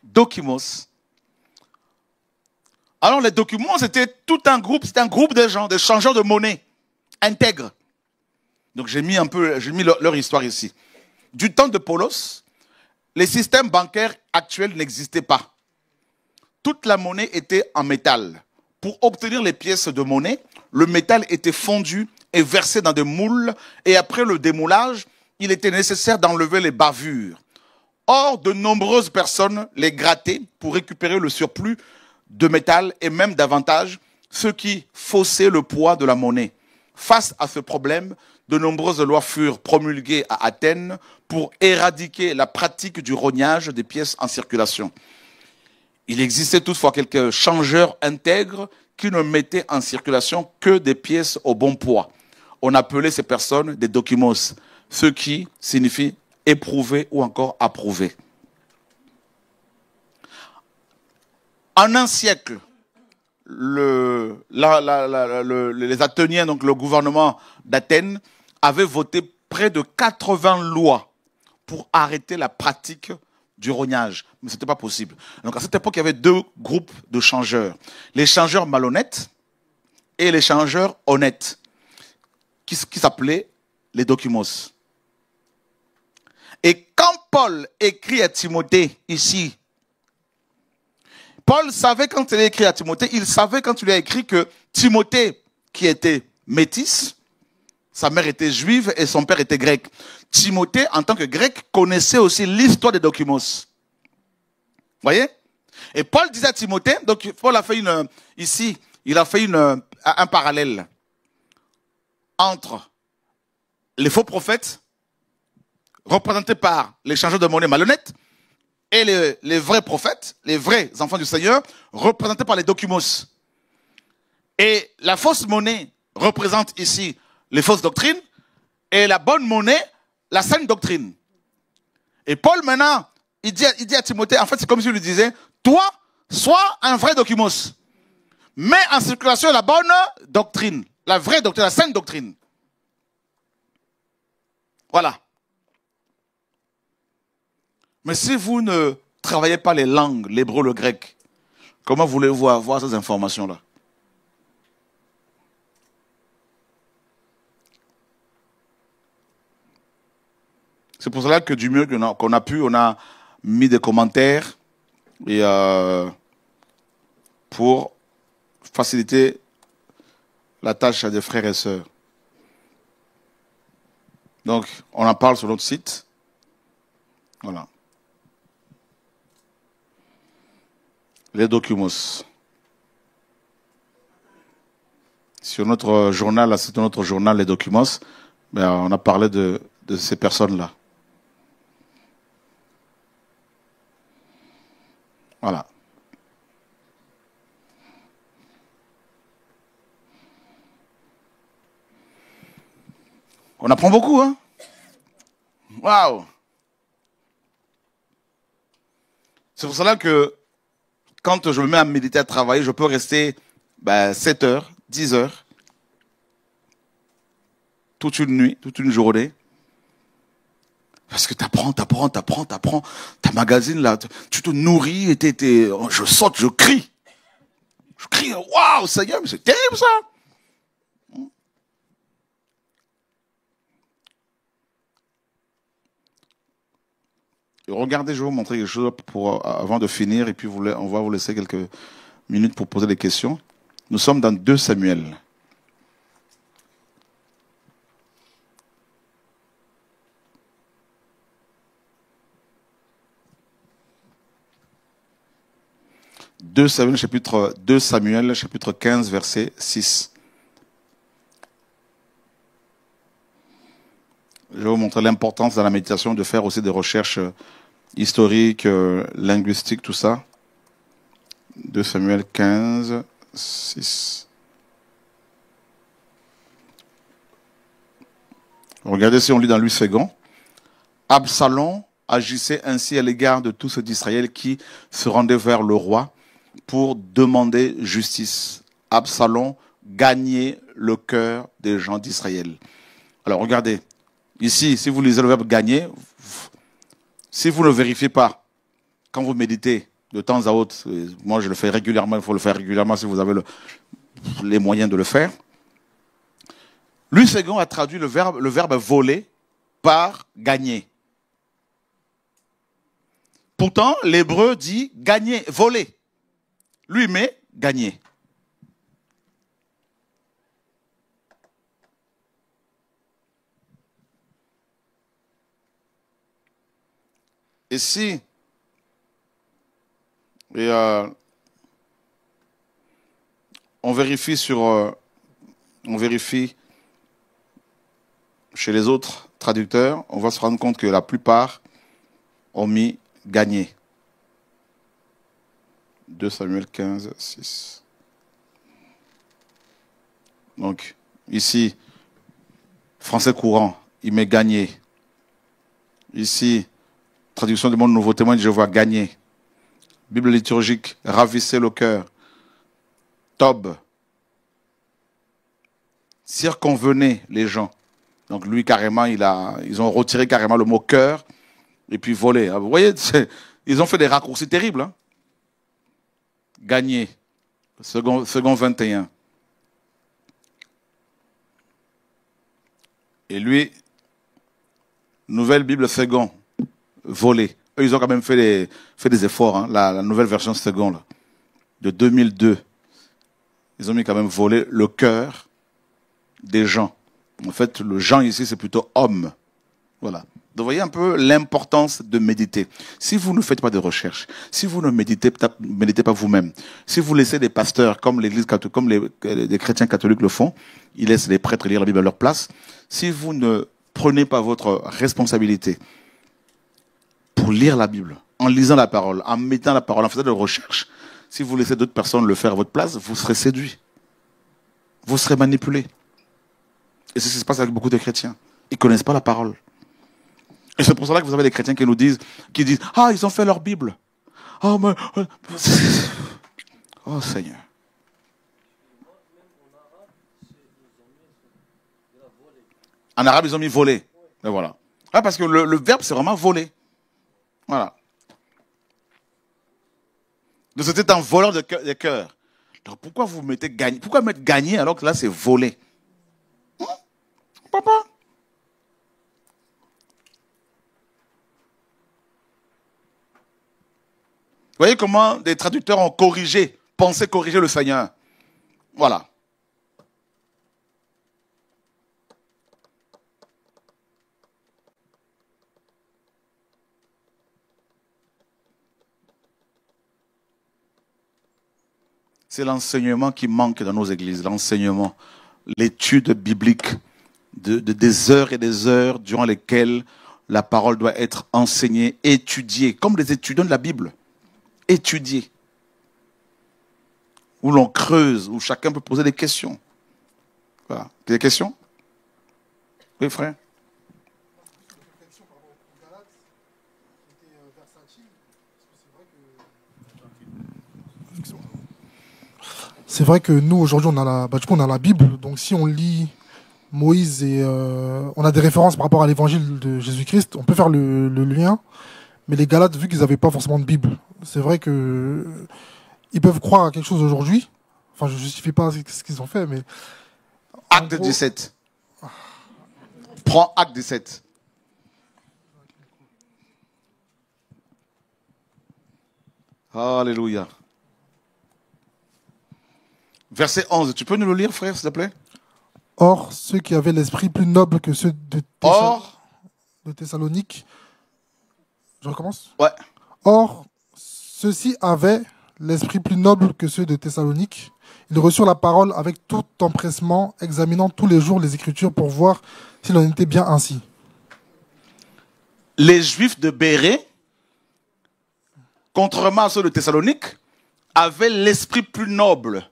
Dokimos. Alors les documents, c'était tout un groupe, c'était un groupe de gens, des changeurs de monnaie, intègres. Donc j'ai mis leur histoire ici. Du temps de Paulos, les systèmes bancaires actuels n'existaient pas. Toute la monnaie était en métal. Pour obtenir les pièces de monnaie, le métal était fondu et versé dans des moules, et après le démoulage, il était nécessaire d'enlever les bavures. Or, de nombreuses personnes les grattaient pour récupérer le surplus de métal et même davantage, ce qui faussait le poids de la monnaie. Face à ce problème, de nombreuses lois furent promulguées à Athènes pour éradiquer la pratique du rognage des pièces en circulation. Il existait toutefois quelques changeurs intègres qui ne mettaient en circulation que des pièces au bon poids. On appelait ces personnes des dokimos, ce qui signifie éprouver ou encore approuver. En un siècle, les Athéniens, donc le gouvernement d'Athènes, avait voté près de 80 lois pour arrêter la pratique du rognage. Mais ce n'était pas possible. Donc à cette époque, il y avait 2 groupes de changeurs. Les changeurs malhonnêtes et les changeurs honnêtes, qui s'appelaient les dokimos. Et quand Paul écrit à Timothée ici, Paul savait quand il a écrit à Timothée, il savait quand il lui a écrit que Timothée, qui était métis, sa mère était juive et son père était grec. Timothée, en tant que grec, connaissait aussi l'histoire des Dokimos. Vous voyez? Et Paul disait à Timothée, donc Paul a fait ici, il a fait un parallèle entre les faux prophètes, représentés par les changeurs de monnaie malhonnêtes, et les vrais prophètes, les vrais enfants du Seigneur, représentés par les Dokimos. Et la fausse monnaie représente ici les fausses doctrines, et la bonne monnaie, la saine doctrine. Et Paul maintenant, il dit à Timothée, en fait c'est comme si lui disait, toi, sois un vrai Dokimos. Mets en circulation la bonne doctrine, la vraie doctrine, la saine doctrine. Voilà. Mais si vous ne travaillez pas les langues, l'hébreu, le grec, comment voulez-vous avoir ces informations-là? C'est pour cela que du mieux qu'on a pu, on a mis des commentaires et pour faciliter la tâche à des frères et sœurs. Donc, on en parle sur notre site. Voilà. Les Dokimos. Sur notre journal, là, c'est notre journal, les Dokimos, ben, on a parlé de ces personnes-là. Voilà. On apprend beaucoup, hein? Waouh! C'est pour cela que quand je me mets à méditer, à travailler, je peux rester 7 heures, 10 heures, toute une nuit, toute une journée. Parce que t'apprends, ta magazine là, tu te nourris et je saute, je crie. Je crie, waouh, Seigneur, mais c'est terrible ça! Et regardez, je vais vous montrer quelque chose avant de finir, et puis on va vous laisser quelques minutes pour poser des questions. Nous sommes dans 2 Samuel. Deux Samuel, chapitre 15, verset 6. Je vais vous montrer l'importance dans la méditation de faire aussi des recherches historiques, linguistiques, tout ça. 2 Samuel 15, 6. Regardez si on lit dans Louis II. Absalom agissait ainsi à l'égard de tous ceux d'Israël qui se rendaient vers le roi pour demander justice. Absalom gagnait le cœur des gens d'Israël. Alors regardez. Ici, si vous lisez le verbe gagner, si vous ne vérifiez pas, quand vous méditez de temps à autre, moi je le fais régulièrement, il faut le faire régulièrement si vous avez les moyens de le faire. Louis II a traduit le verbe voler par gagner. Pourtant, l'hébreu dit gagner, voler. Lui met gagner. Et si on vérifie chez les autres traducteurs, on va se rendre compte que la plupart ont mis gagner. 2 Samuel 15, 6. Donc, ici, français courant, il met gagner. Ici, traduction du monde Nouveau Témoin, je vois gagner. Bible liturgique, ravissez le cœur. Tob. Circonvenez les gens. Donc lui, carrément, ils ont retiré carrément le mot cœur et puis volé. Vous voyez, ils ont fait des raccourcis terribles. Hein? Gagner. Second 21. Et lui, Nouvelle Bible Second. volé. Eux, ils ont quand même fait des efforts. Hein. La nouvelle version seconde, là, de 2002, ils ont mis quand même volé le cœur des gens. En fait, le gens ici, c'est plutôt homme. Voilà. Donc, vous voyez un peu l'importance de méditer. Si vous ne faites pas de recherche, si vous ne méditez pas vous-même, si vous laissez des pasteurs, comme l'Église catholique, comme les chrétiens catholiques le font, ils laissent les prêtres lire la Bible à leur place. Si vous ne prenez pas votre responsabilité pour lire la Bible, en lisant la parole, en mettant la parole, en faisant des recherches, si vous laissez d'autres personnes le faire à votre place, vous serez séduit. Vous serez manipulé. Et c'est ce qui se passe avec beaucoup de chrétiens. Ils ne connaissent pas la parole. Et c'est pour cela que vous avez des chrétiens qui disent, ah, ils ont fait leur Bible. Oh, mais... oh, Seigneur. En arabe, ils ont mis voler. Et voilà. Ah, parce que le verbe, c'est vraiment voler. Voilà. Donc c'était un voleur de cœur. Donc pourquoi vous mettez gagner? Pourquoi mettre gagner alors que là, c'est voler? Papa? Vous voyez comment des traducteurs ont pensé corriger le Seigneur. Voilà. C'est l'enseignement qui manque dans nos églises, l'enseignement, l'étude biblique de des heures et des heures durant lesquelles la parole doit être enseignée, étudiée, comme les étudiants de la Bible. Étudier, où l'on creuse, où chacun peut poser des questions. Voilà. Des questions? Oui, frère. C'est vrai que nous, aujourd'hui, on a la Bible. Donc, si on lit Moïse et on a des références par rapport à l'évangile de Jésus-Christ, on peut faire le lien. Mais les Galates, vu qu'ils n'avaient pas forcément de Bible, c'est vrai que ils peuvent croire à quelque chose aujourd'hui. Enfin, je ne justifie pas ce qu'ils ont fait, mais... Acte 17. Prends Acte 17. Alléluia. Verset 11. Tu peux nous le lire, frère, s'il te plaît? Or, ceux qui avaient l'esprit plus noble que ceux de Thessalonique... Je recommence? Ouais. Or, ceux-ci avaient l'esprit plus noble que ceux de Thessalonique. Ils reçurent la parole avec tout empressement, examinant tous les jours les Écritures pour voir s'il en était bien ainsi. Les Juifs de Bérée, contrairement à ceux de Thessalonique, avaient l'esprit plus noble.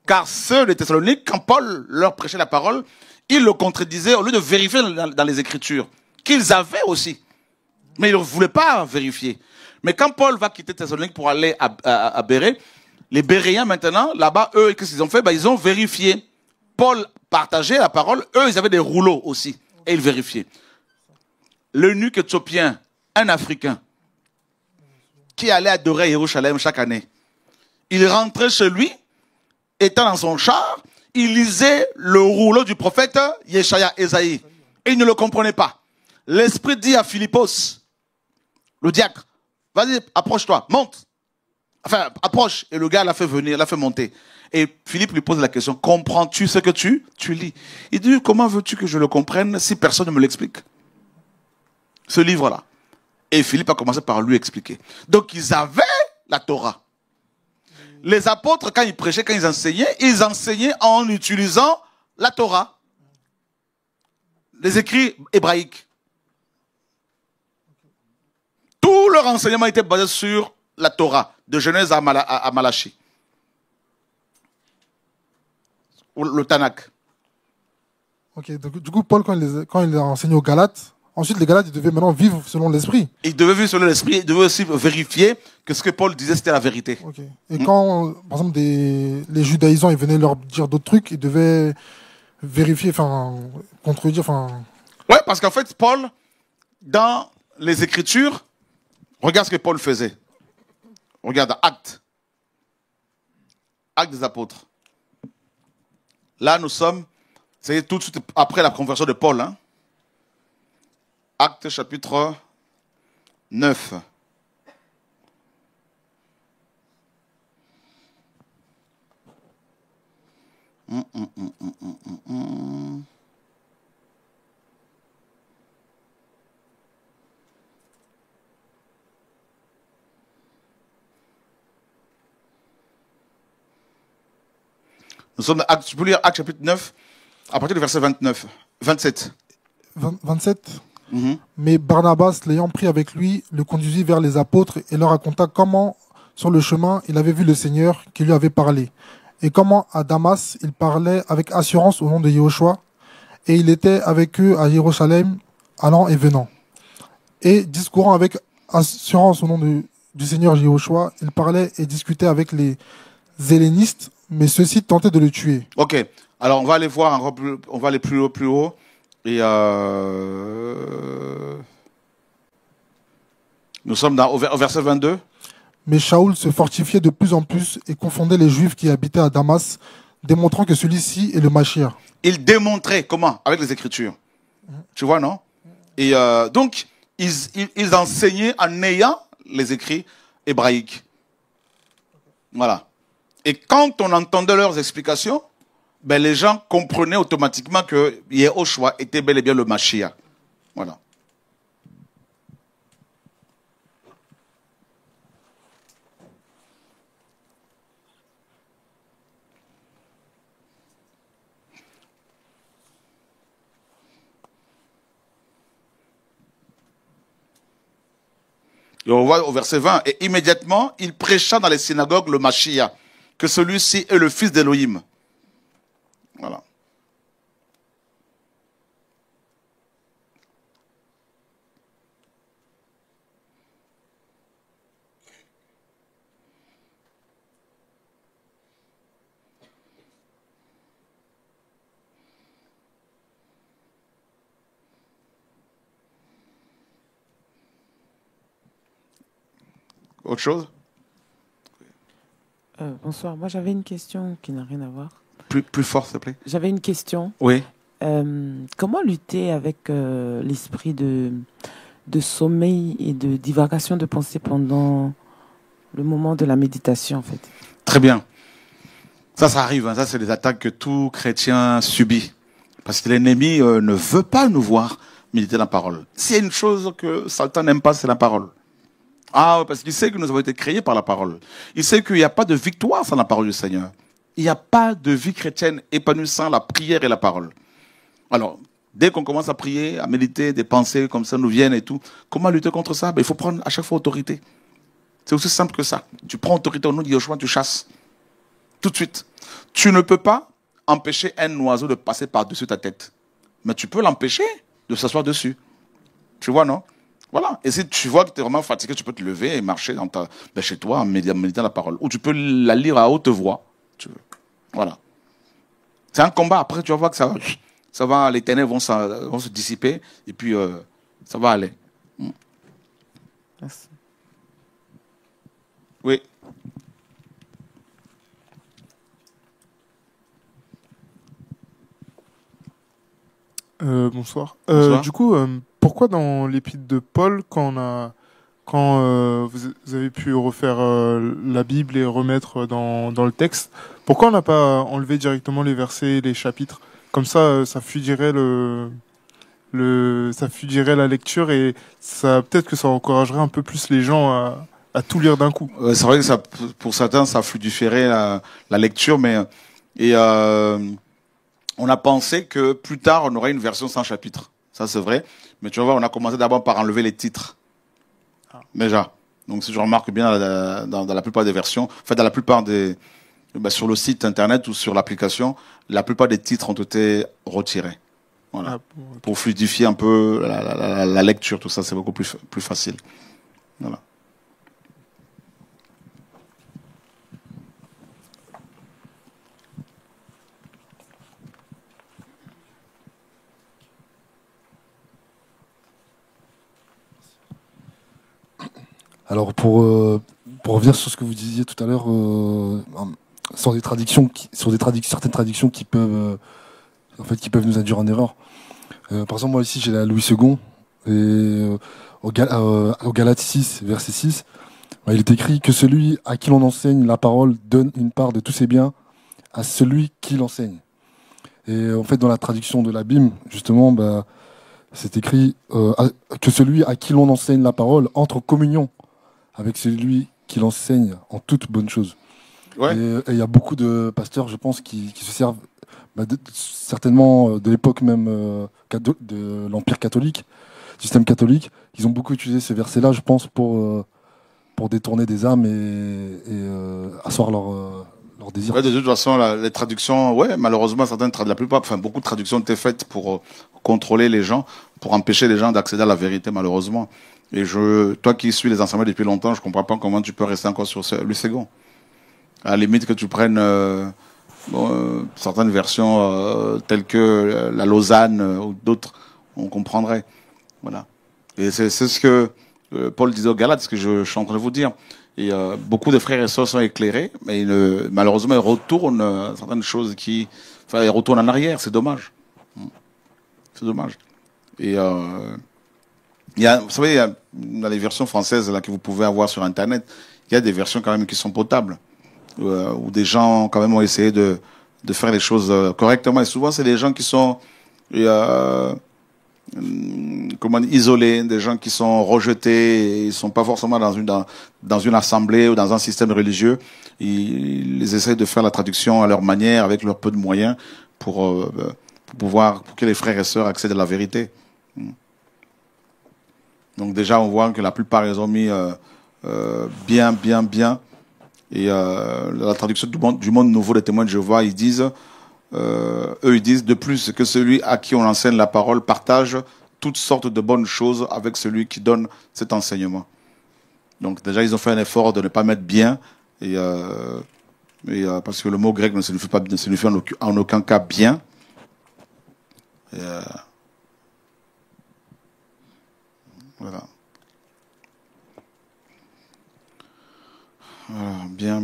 Car ceux de Thessalonique, quand Paul leur prêchait la parole, ils le contredisaient au lieu de vérifier dans les Écritures, qu'ils avaient aussi. Mais ils ne voulaient pas vérifier. Mais quand Paul va quitter Thessalonique pour aller à Bérée, les Béréens maintenant, là-bas, eux, qu'est-ce qu'ils ont fait? Ils ont vérifié. Paul partageait la parole, eux, ils avaient des rouleaux aussi, et ils vérifiaient. L'eunuque éthiopien, un Africain, qui allait adorer à Jérusalem chaque année, il rentrait chez lui, étant dans son char, il lisait le rouleau du prophète Yeshaya, Esaïe, et il ne le comprenait pas. L'Esprit dit à Philippos, le diacre, vas-y, approche-toi, monte. Enfin, approche. Et le gars l'a fait venir, l'a fait monter. Et Philippe lui pose la question, comprends-tu ce que tu lis? Il dit, comment veux-tu que je le comprenne si personne ne me l'explique? Ce livre-là. Et Philippe a commencé par lui expliquer. Donc, ils avaient la Torah. Les apôtres, quand ils prêchaient, quand ils enseignaient en utilisant la Torah. Les écrits hébraïques. Tout leur enseignement était basé sur la Torah, de Genèse à Malachi. Le Tanakh. Ok, donc du coup, Paul, quand il a enseigné aux Galates, ensuite les Galates, ils devaient maintenant vivre selon l'esprit. Ils devaient vivre selon l'esprit, ils devaient aussi vérifier que ce que Paul disait, c'était la vérité. Ok. Et quand, par exemple, les judaïsants, ils venaient leur dire d'autres trucs, ils devaient vérifier, enfin, contredire, enfin... Ouais, parce qu'en fait, Paul, dans les Écritures, regarde ce que Paul faisait. Regarde, Actes. Actes des apôtres. Là, nous sommes, c'est tout de suite après la conversion de Paul. Hein. Actes chapitre 9. Nous sommes dans Actes, tu peux lire Actes chapitre 9, à partir du verset 27. 27. Mhm. Mais Barnabas, l'ayant pris avec lui, le conduisit vers les apôtres et leur raconta comment, sur le chemin, il avait vu le Seigneur qui lui avait parlé, et comment, à Damas, il parlait avec assurance au nom de Yahushua, et il était avec eux à Jérusalem, allant et venant. Et discourant avec assurance au nom du Seigneur Yahushua, il parlait et discutait avec les zélénistes, mais ceux-ci tentaient de le tuer. Ok, alors on va aller voir, on va aller plus haut. Et nous sommes au verset 22. Mais Shaoul se fortifiait de plus en plus et confondait les Juifs qui habitaient à Damas, démontrant que celui-ci est le Mashiach. Il démontrait comment? Avec les Écritures. Tu vois, non? Et donc, ils enseignaient en ayant les écrits hébraïques. Voilà. Et quand on entendait leurs explications, ben les gens comprenaient automatiquement que Yehoshua était bel et bien le Mashiach. Voilà. Et on voit au verset 20, et immédiatement, il prêcha dans les synagogues le Mashiach, que celui-ci est le fils d'Élohim. Voilà. Autre chose? Bonsoir, moi j'avais une question qui n'a rien à voir. Plus fort, s'il te plaît. J'avais une question. Oui. Comment lutter avec l'esprit de sommeil et de divagation de pensée pendant le moment de la méditation, en fait? Très bien. Ça arrive. Hein. Ça, c'est des attaques que tout chrétien subit. Parce que l'ennemi ne veut pas nous voir méditer la parole. S'il y a une chose que Satan n'aime pas, c'est la parole. Ah, parce qu'il sait que nous avons été créés par la parole. Il sait qu'il n'y a pas de victoire sans la parole du Seigneur. Il n'y a pas de vie chrétienne épanouie sans la prière et la parole. Alors, dès qu'on commence à prier, à méditer, des pensées comme ça nous viennent et tout, comment lutter contre ça? Ben, il faut prendre à chaque fois autorité. C'est aussi simple que ça. Tu prends autorité au nom de Yahushua, tu chasses. Tout de suite. Tu ne peux pas empêcher un oiseau de passer par-dessus ta tête. Mais tu peux l'empêcher de s'asseoir dessus. Tu vois, non? Voilà. Et si tu vois que tu es vraiment fatigué, tu peux te lever et marcher chez toi en méditant la parole. Ou tu peux la lire à haute voix. Tu veux. Voilà. C'est un combat. Après, tu vas voir que ça va, les ténèbres vont se dissiper et puis ça va aller. Merci. Oui. Bonsoir. Bonsoir. Du coup, pourquoi dans l'épître de Paul, quand vous avez pu refaire la Bible et remettre dans le texte, pourquoi on n'a pas enlevé directement les versets, les chapitres? Comme ça, ça fluidifierait ça fluidifierait la lecture et peut-être que ça encouragerait un peu plus les gens à tout lire d'un coup. C'est vrai que pour certains, ça fluidifierait la lecture, mais on a pensé que plus tard, on aurait une version sans chapitre. Ça, c'est vrai. Mais tu vas voir, on a commencé d'abord par enlever les titres. Déjà. Donc, si je remarque bien, dans la plupart des versions, en fait, dans la plupart sur le site internet ou sur l'application, la plupart des titres ont été retirés. Voilà. Ah, bon, okay. Pour fluidifier un peu la lecture, tout ça, c'est beaucoup plus facile. Voilà. Alors pour revenir sur ce que vous disiez tout à l'heure, sur des traductions, certaines traductions qui peuvent nous induire en erreur. Par exemple, moi ici j'ai la Louis II et au Galates 6, verset 6, il est écrit que celui à qui l'on enseigne la parole donne une part de tous ses biens à celui qui l'enseigne. Et en fait, dans la traduction de la Bible, justement, c'est écrit que celui à qui l'on enseigne la parole entre en communion avec celui qui l'enseigne en toute bonne chose. Ouais. Et il y a beaucoup de pasteurs, je pense, qui se servent certainement de l'époque même de l'Empire catholique, système catholique. Ils ont beaucoup utilisé ces versets-là, je pense, pour détourner des âmes et asseoir leur désir. Ouais, de toute façon, les traductions, malheureusement, la plupart, beaucoup de traductions étaient faites pour contrôler les gens, pour empêcher les gens d'accéder à la vérité, malheureusement. Et toi qui suis les enseignements depuis longtemps, je comprends pas comment tu peux rester encore sur le second. À la limite que tu prennes certaines versions telles que la Lausanne ou d'autres, on comprendrait. Voilà. Et c'est ce que Paul disait aux Galates, ce que je suis en train de vous dire. Et beaucoup de frères et sœurs sont éclairés, mais malheureusement, ils retournent certaines choses ils retournent en arrière. C'est dommage. C'est dommage. Et vous savez, il y a dans les versions françaises là que vous pouvez avoir sur Internet, il y a des versions quand même qui sont potables, où des gens quand même ont essayé de faire les choses correctement. Et souvent, c'est des gens qui sont isolés, des gens qui sont rejetés, ils sont pas forcément dans une assemblée ou dans un système religieux. Ils essayent de faire la traduction à leur manière, avec leur peu de moyens, pour que les frères et sœurs accèdent à la vérité. Donc déjà, on voit que la plupart, ils ont mis bien. Et la traduction du monde nouveau des témoins de Jéhovah, ils disent de plus que celui à qui on enseigne la parole partage toutes sortes de bonnes choses avec celui qui donne cet enseignement. Donc déjà, ils ont fait un effort de ne pas mettre bien, parce que le mot grec ne signifie en aucun cas bien. Voilà. Bien.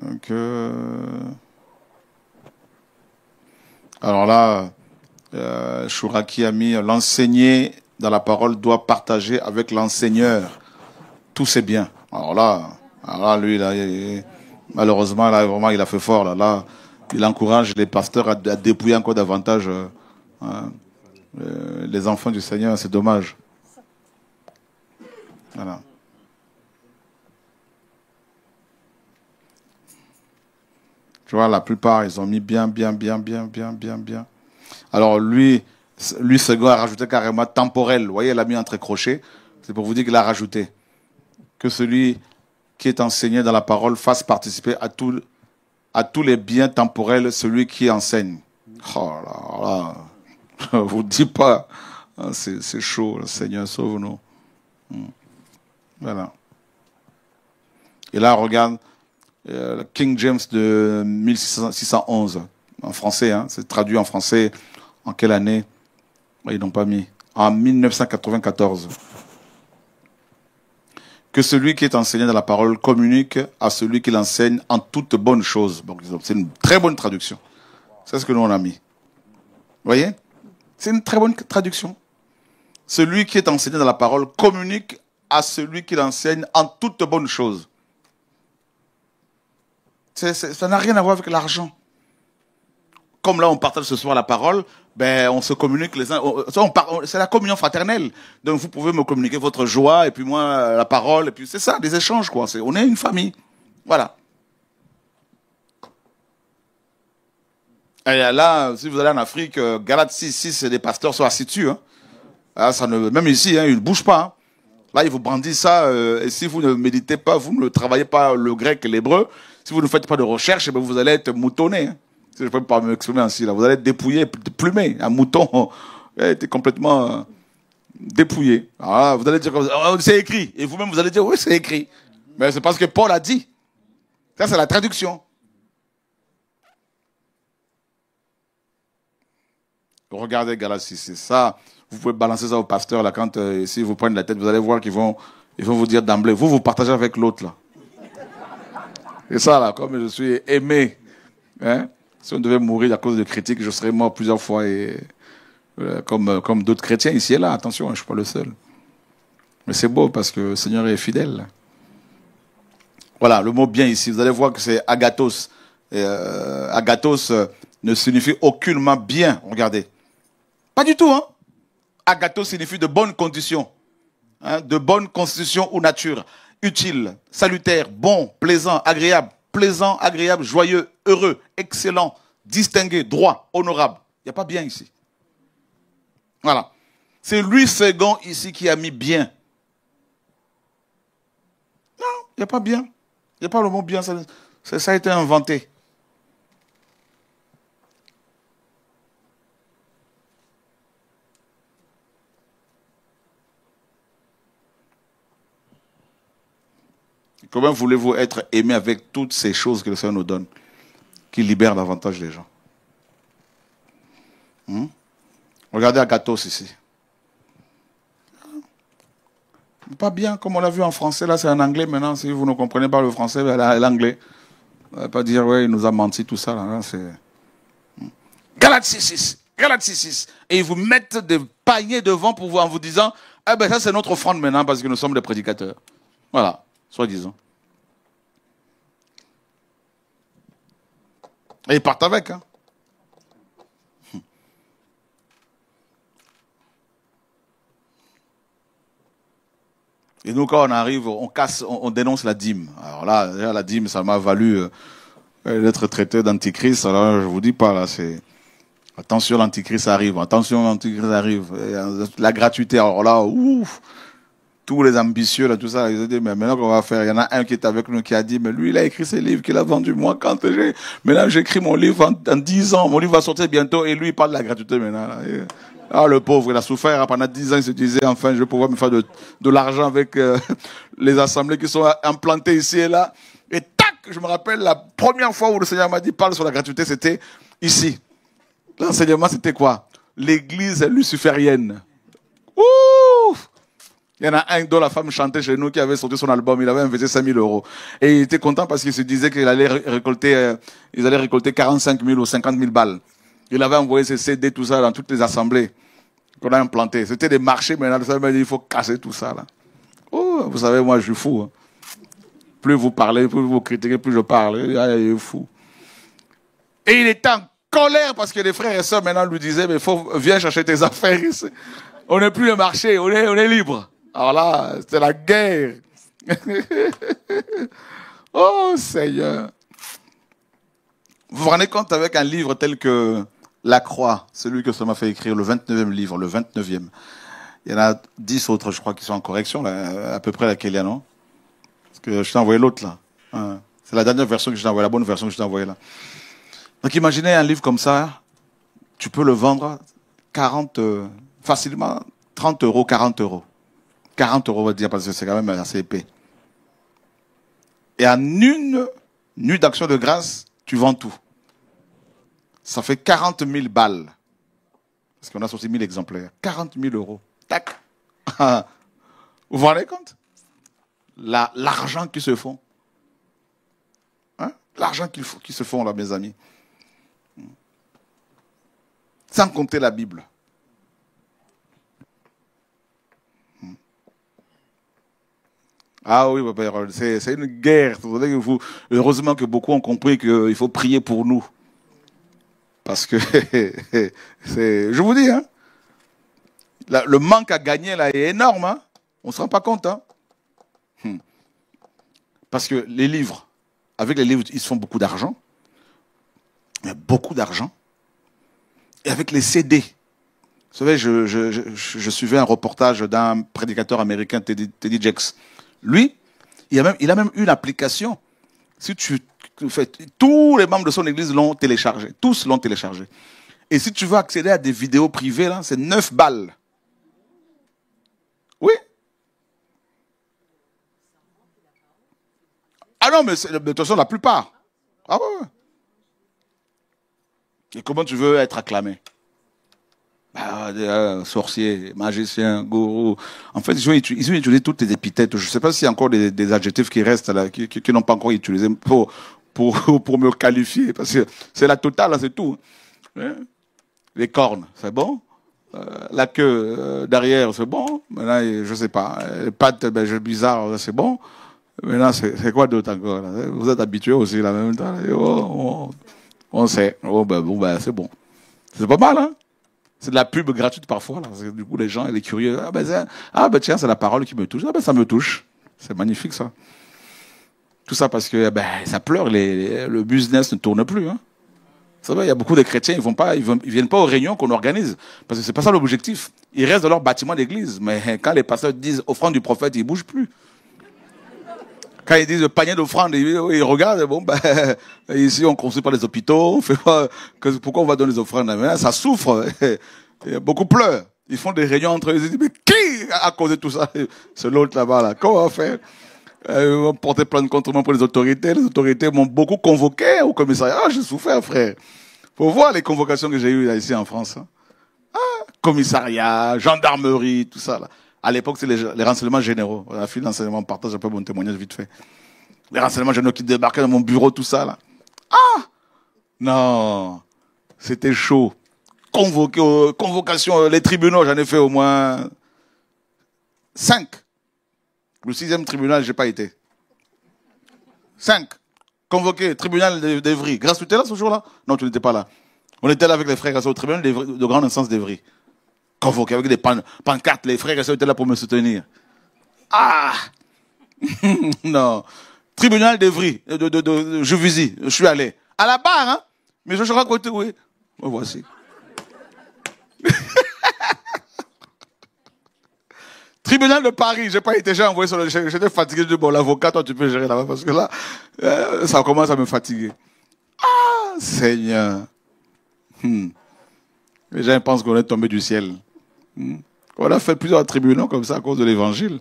Donc, alors là, Chouraki a mis l'enseigné dans la parole doit partager avec l'enseigneur tous ses biens. Alors là, lui, là, malheureusement, là, vraiment, il a fait fort. Là, il encourage les pasteurs à dépouiller encore davantage les enfants du Seigneur. C'est dommage. Voilà. Tu vois, la plupart, ils ont mis bien. Alors lui, second a rajouté carrément temporel. Vous voyez, il a mis entre crochets. C'est pour vous dire qu'il a rajouté que celui qui est enseigné dans la parole fasse participer à tous les biens temporels celui qui enseigne. Oh là, je vous dis pas, c'est chaud, le Seigneur sauve-nous. Voilà. Et là, regarde, King James de 1611, en français, c'est traduit en français en quelle année? Ils n'ont pas mis. En 1994. Que celui qui est enseigné dans la parole communique à celui qui l'enseigne en toute bonne chose. Bon, c'est une très bonne traduction. C'est ce que nous on a mis. Vous voyez? C'est une très bonne traduction. Celui qui est enseigné dans la parole communique à celui qui l'enseigne en toute bonne chose. Ça n'a rien à voir avec l'argent. Comme là, on partage ce soir la parole, on se communique les uns. C'est la communion fraternelle. Donc vous pouvez me communiquer votre joie, et puis moi, la parole, et puis c'est ça, des échanges, quoi. On est une famille. Voilà. Et là, si vous allez en Afrique, Galates 6, les pasteurs sont assis dessus. Même ici, ils ne bougent pas. Hein. Là, ils vous brandissent ça, et si vous ne méditez pas, vous ne travaillez pas le grec et l'hébreu, si vous ne faites pas de recherche, vous allez être moutonné. Hein. Si je ne peux pas m'exprimer ainsi, là, vous allez être dépouillé, plumé. Un mouton est complètement dépouillé. Alors, vous allez dire, c'est écrit. Et vous-même, vous allez dire, oui, c'est écrit. Mais c'est parce que Paul a dit. Ça, c'est la traduction. Regardez Galates 6, c'est ça. Vous pouvez balancer ça au pasteur, là, quand si vous prenez la tête, vous allez voir qu'ils vont vous dire d'emblée, vous partagez avec l'autre, là. Et ça, là, comme je suis aimé, hein, si on devait mourir à cause de critiques, je serais mort plusieurs fois et Comme d'autres chrétiens ici et là. Attention, je ne suis pas le seul. Mais c'est beau parce que le Seigneur est fidèle. Voilà, le mot bien ici, vous allez voir que c'est agathos. Agathos ne signifie aucunement bien, regardez. Pas du tout, hein. Agathos signifie de bonnes conditions, hein, de bonne constitution ou nature, utile, salutaire, bon, plaisant, agréable, joyeux, heureux, excellent, distingué, droit, honorable. Il n'y a pas bien ici. Voilà. C'est Louis II ici qui a mis bien. Non, il n'y a pas bien. Il n'y a pas le mot bien, ça a été inventé. Comment voulez-vous être aimé avec toutes ces choses que le Seigneur nous donne, qui libèrent davantage les gens? Regardez Agathos ici. Pas bien, comme on l'a vu en français, là c'est en anglais maintenant. Si vous ne comprenez pas le français, l'anglais. On ne va pas dire, ouais, il nous a menti, tout ça. Là, Galates 6. Et ils vous mettent des paniers devant pour vous, en vous disant, ah ben ça c'est notre offrande maintenant parce que nous sommes des prédicateurs. Voilà, soi-disant. Et ils partent avec, hein. Et nous, quand on arrive, on dénonce la dîme. Alors là, déjà, la dîme, ça m'a valu d'être traité d'antichrist. Alors, je vous dis pas, là, c'est... Attention, l'antichrist arrive. La gratuité, alors là, ouf, tous les ambitieux, là, tout ça, ils ont dit, mais maintenant qu'on va faire, il y en a un qui est avec nous qui a dit, mais lui, il a écrit ses livres qu'il a vendus. Moi, maintenant, j'écris mon livre en 10 ans. Mon livre va sortir bientôt. Et lui, il parle de la gratuité maintenant. Là. Ah, le pauvre, il a souffert. Pendant 10 ans, il se disait, enfin, je vais pouvoir me faire de l'argent avec les assemblées qui sont implantées ici et là. Et tac, je me rappelle, la première fois où le Seigneur m'a dit, parle sur la gratuité, c'était ici. L'enseignement, c'était quoi? L'église luciférienne. Ouh! Il y en a un dont la femme chantait chez nous qui avait sorti son album. Il avait investi 5 000 €. Et il était content parce qu'il se disait qu'il allait récolter, ils allaient récolter 45 000 ou 50 000 balles. Il avait envoyé ses CD, tout ça, dans toutes les assemblées qu'on a implantées. C'était des marchés, mais là, il faut casser tout ça, là. Oh, vous savez, moi, je suis fou. Hein. Plus vous parlez, plus vous critiquez, plus je parle. Il est fou. Et il était en colère parce que les frères et sœurs, maintenant, lui disaient, mais viens chercher tes affaires ici. On n'est plus le marché, on est libre. Alors là, c'était la guerre. Oh, Seigneur. Vous vous rendez compte avec un livre tel que La Croix, celui que ça m'a fait écrire, le 29e livre, le 29e. Il y en a 10 autres, je crois, qui sont en correction, là, à peu près laquelle il y a, non? Parce que je t'ai envoyé l'autre, là. Hein. C'est la dernière version que je t'ai envoyée, la bonne version que je t'ai envoyée, là. Donc imaginez un livre comme ça, tu peux le vendre facilement 30 €, 40 €. 40 €, on va dire, parce que c'est quand même assez épais. Et en une nuit d'action de grâce, tu vends tout. Ça fait 40 000 balles. Parce qu'on a sorti 1000 exemplaires. 40 000 €. Tac. Vous vous rendez compte? L'argent qui se font. Hein? L'argent qui se font là, mes amis. Sans compter la Bible. Ah oui, c'est une guerre. Heureusement que beaucoup ont compris qu'il faut prier pour nous. Parce que, je vous dis, hein, le manque à gagner là est énorme. Hein. On ne se rend pas compte. Hein. Parce que les livres, avec les livres, ils se font beaucoup d'argent. Beaucoup d'argent. Et avec les CD. Vous savez, je suivais un reportage d'un prédicateur américain, Teddy Jakes. Lui, il a même une application. Si tous les membres de son église l'ont téléchargé. Tous l'ont téléchargé. Et si tu veux accéder à des vidéos privées, là, c'est 9 balles. Oui. Ah non, mais de toute façon, la plupart. Ah ouais. Et comment tu veux être acclamé? Sorcier, magicien, gourou. En fait, ils ont utilisé toutes les épithètes. Je ne sais pas s'il y a encore des adjectifs qui restent là, qui n'ont pas encore utilisé pour me qualifier. Parce que c'est la totale, là, c'est tout. Hein? Les cornes, c'est bon? La queue derrière, c'est bon. Maintenant, je sais pas. Les pattes bizarres, c'est bon. Maintenant, c'est quoi d'autre encore là? Vous êtes habitués aussi là, en même temps. On sait. Bon, c'est bon. C'est pas mal, hein? C'est de la pub gratuite parfois. Là. Du coup, les gens, ils sont curieux. Tiens, c'est la parole qui me touche. Ça me touche. C'est magnifique, ça. Tout ça parce que ça pleure. Le business ne tourne plus. Hein. Ça va, il y a beaucoup de chrétiens, ils viennent pas aux réunions qu'on organise. Parce que c'est pas ça l'objectif. Ils restent dans leur bâtiment d'église. Mais quand les pasteurs disent offrande du prophète, ils bougent plus. Quand ils disent panier d'offrande, ils regardent, ici on construit pas les hôpitaux, on fait pas, pourquoi on va donner des offrandes? Ça souffre, beaucoup pleurent. Ils font des réunions entre eux, ils disent, mais qui a causé tout ça? C'est l'autre là-bas, là. Comment on va faire? Ils vont porter plainte contre moi pour les autorités m'ont beaucoup convoqué au commissariat. J'ai souffert, frère. Faut voir les convocations que j'ai eues là, ici en France. Hein. Commissariat, gendarmerie, tout ça là. À l'époque, c'est les renseignements généraux. La fille d'enseignement partage un peu mon témoignage vite fait. Les renseignements généraux qui débarquaient dans mon bureau, tout ça, là. Non. C'était chaud. Convocation, les tribunaux, j'en ai fait au moins 5. Le 6e tribunal, j'ai pas été. 5. Convoqué, tribunal d'Evry. Grâce, tu étais là ce jour-là? Non, tu n'étais pas là. On était là avec les frères au tribunal de grande instance d'Evry. Convoqué avec des pancartes, les frères et sœurs étaient là pour me soutenir. Non. Tribunal d'Evry, de Juvisy, je suis allé. À la barre, hein. Mais je serai à côté, oui. Me voici. Tribunal de Paris, j'ai pas été, j'ai envoyé sur le... J'étais fatigué, je dis, bon, l'avocat, toi, tu peux gérer là-bas, parce que là, ça commence à me fatiguer. Seigneur. Les gens pensent qu'on est tombé du ciel. On a fait plusieurs tribunaux comme ça à cause de l'évangile.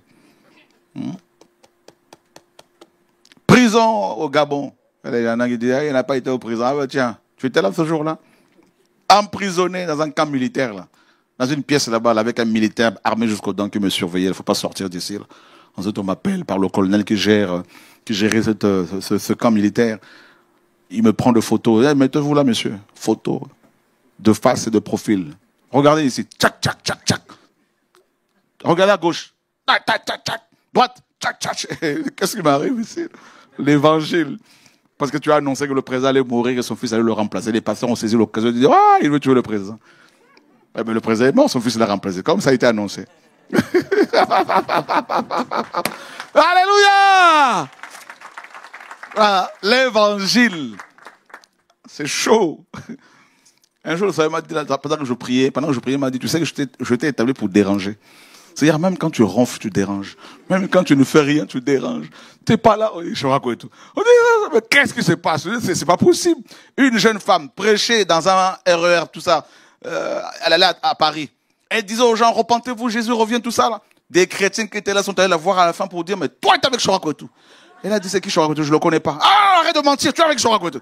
Prison au Gabon. Il y en a qui disent, il n'a pas été au prison. Tiens, tu étais là ce jour-là? Emprisonné dans un camp militaire, là. Dans une pièce là-bas, avec un militaire armé jusqu'aux dents qui me surveillait. Il ne faut pas sortir d'ici. Ensuite, on m'appelle par le colonel qui gérait ce camp militaire. Il me prend de photos. Mettez-vous là, monsieur. Photos de face et de profil. Regardez ici. Tchac, tchac, tchac, tchac. Regardez à gauche. Tchac, tchac, tchac, tchac. Droite. Tchac, tchac. Qu'est-ce qui m'arrive ici? L'évangile. Parce que tu as annoncé que le président allait mourir et son fils allait le remplacer. Les pasteurs ont saisi l'occasion de dire, il veut tuer le président. Eh bien, le président est mort, son fils l'a remplacé. Comme ça a été annoncé. Alléluia! Voilà, l'évangile. C'est chaud. Un jour, le Seigneur m'a dit, pendant que je priais, il m'a dit, tu sais que je t'ai établi pour déranger. C'est-à-dire, même quand tu ronfles, tu déranges. Même quand tu ne fais rien, tu déranges. Tu n'es pas là, je raconte tout. On dit, mais qu'est-ce qui se passe? C'est pas possible. Une jeune femme prêchait dans un RER, tout ça. Elle allait à Paris. Elle disait aux gens, repentez-vous, Jésus revient, tout ça, là. Des chrétiens qui étaient là sont allés la voir à la fin pour dire, mais toi, tu es avec Chorakotou. Elle a dit, c'est qui Chorakotou? Je ne le connais pas. Arrête de mentir, tu es avec Chorakotou.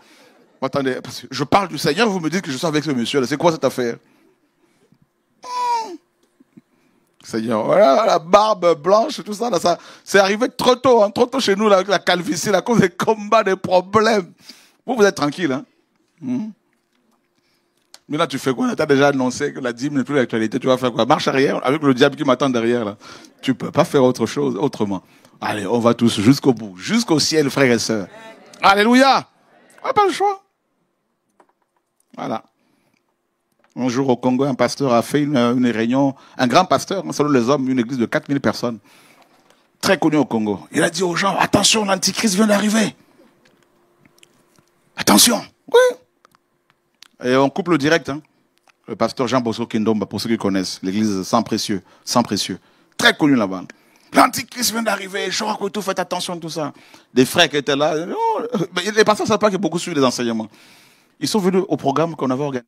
Attendez, parce que je parle du Seigneur, vous me dites que je suis avec ce monsieur-là. C'est quoi cette affaire? Seigneur, voilà, la barbe blanche, tout ça, là, ça c'est arrivé trop tôt chez nous, là, avec la calvitie, à cause des combats, des problèmes. Vous êtes tranquille, hein? Mais là, tu fais quoi? Tu as déjà annoncé que la dîme n'est plus l'actualité. Tu vas faire quoi? Marche arrière avec le diable qui m'attend derrière, là. Tu peux pas faire autre chose, autrement. Allez, on va tous jusqu'au bout, jusqu'au ciel, frères et sœurs. Alléluia! On n'a pas le choix. Voilà. Un jour au Congo, un pasteur a fait une réunion, un grand pasteur, selon les hommes, une église de 4000 personnes. Très connu au Congo. Il a dit aux gens, attention, l'antichrist vient d'arriver. Attention. Oui. Et on coupe le direct. Hein. Le pasteur Jean Bosso Kindomba, pour ceux qui connaissent, l'église sans précieux. Très connu là-bas. L'antichrist vient d'arriver, je crois que tout, faites attention, tout ça. Des frères qui étaient là. Les pasteurs ne savent pas qu'il y a beaucoup suivi les enseignements. Ils sont venus au programme qu'on avait organisé.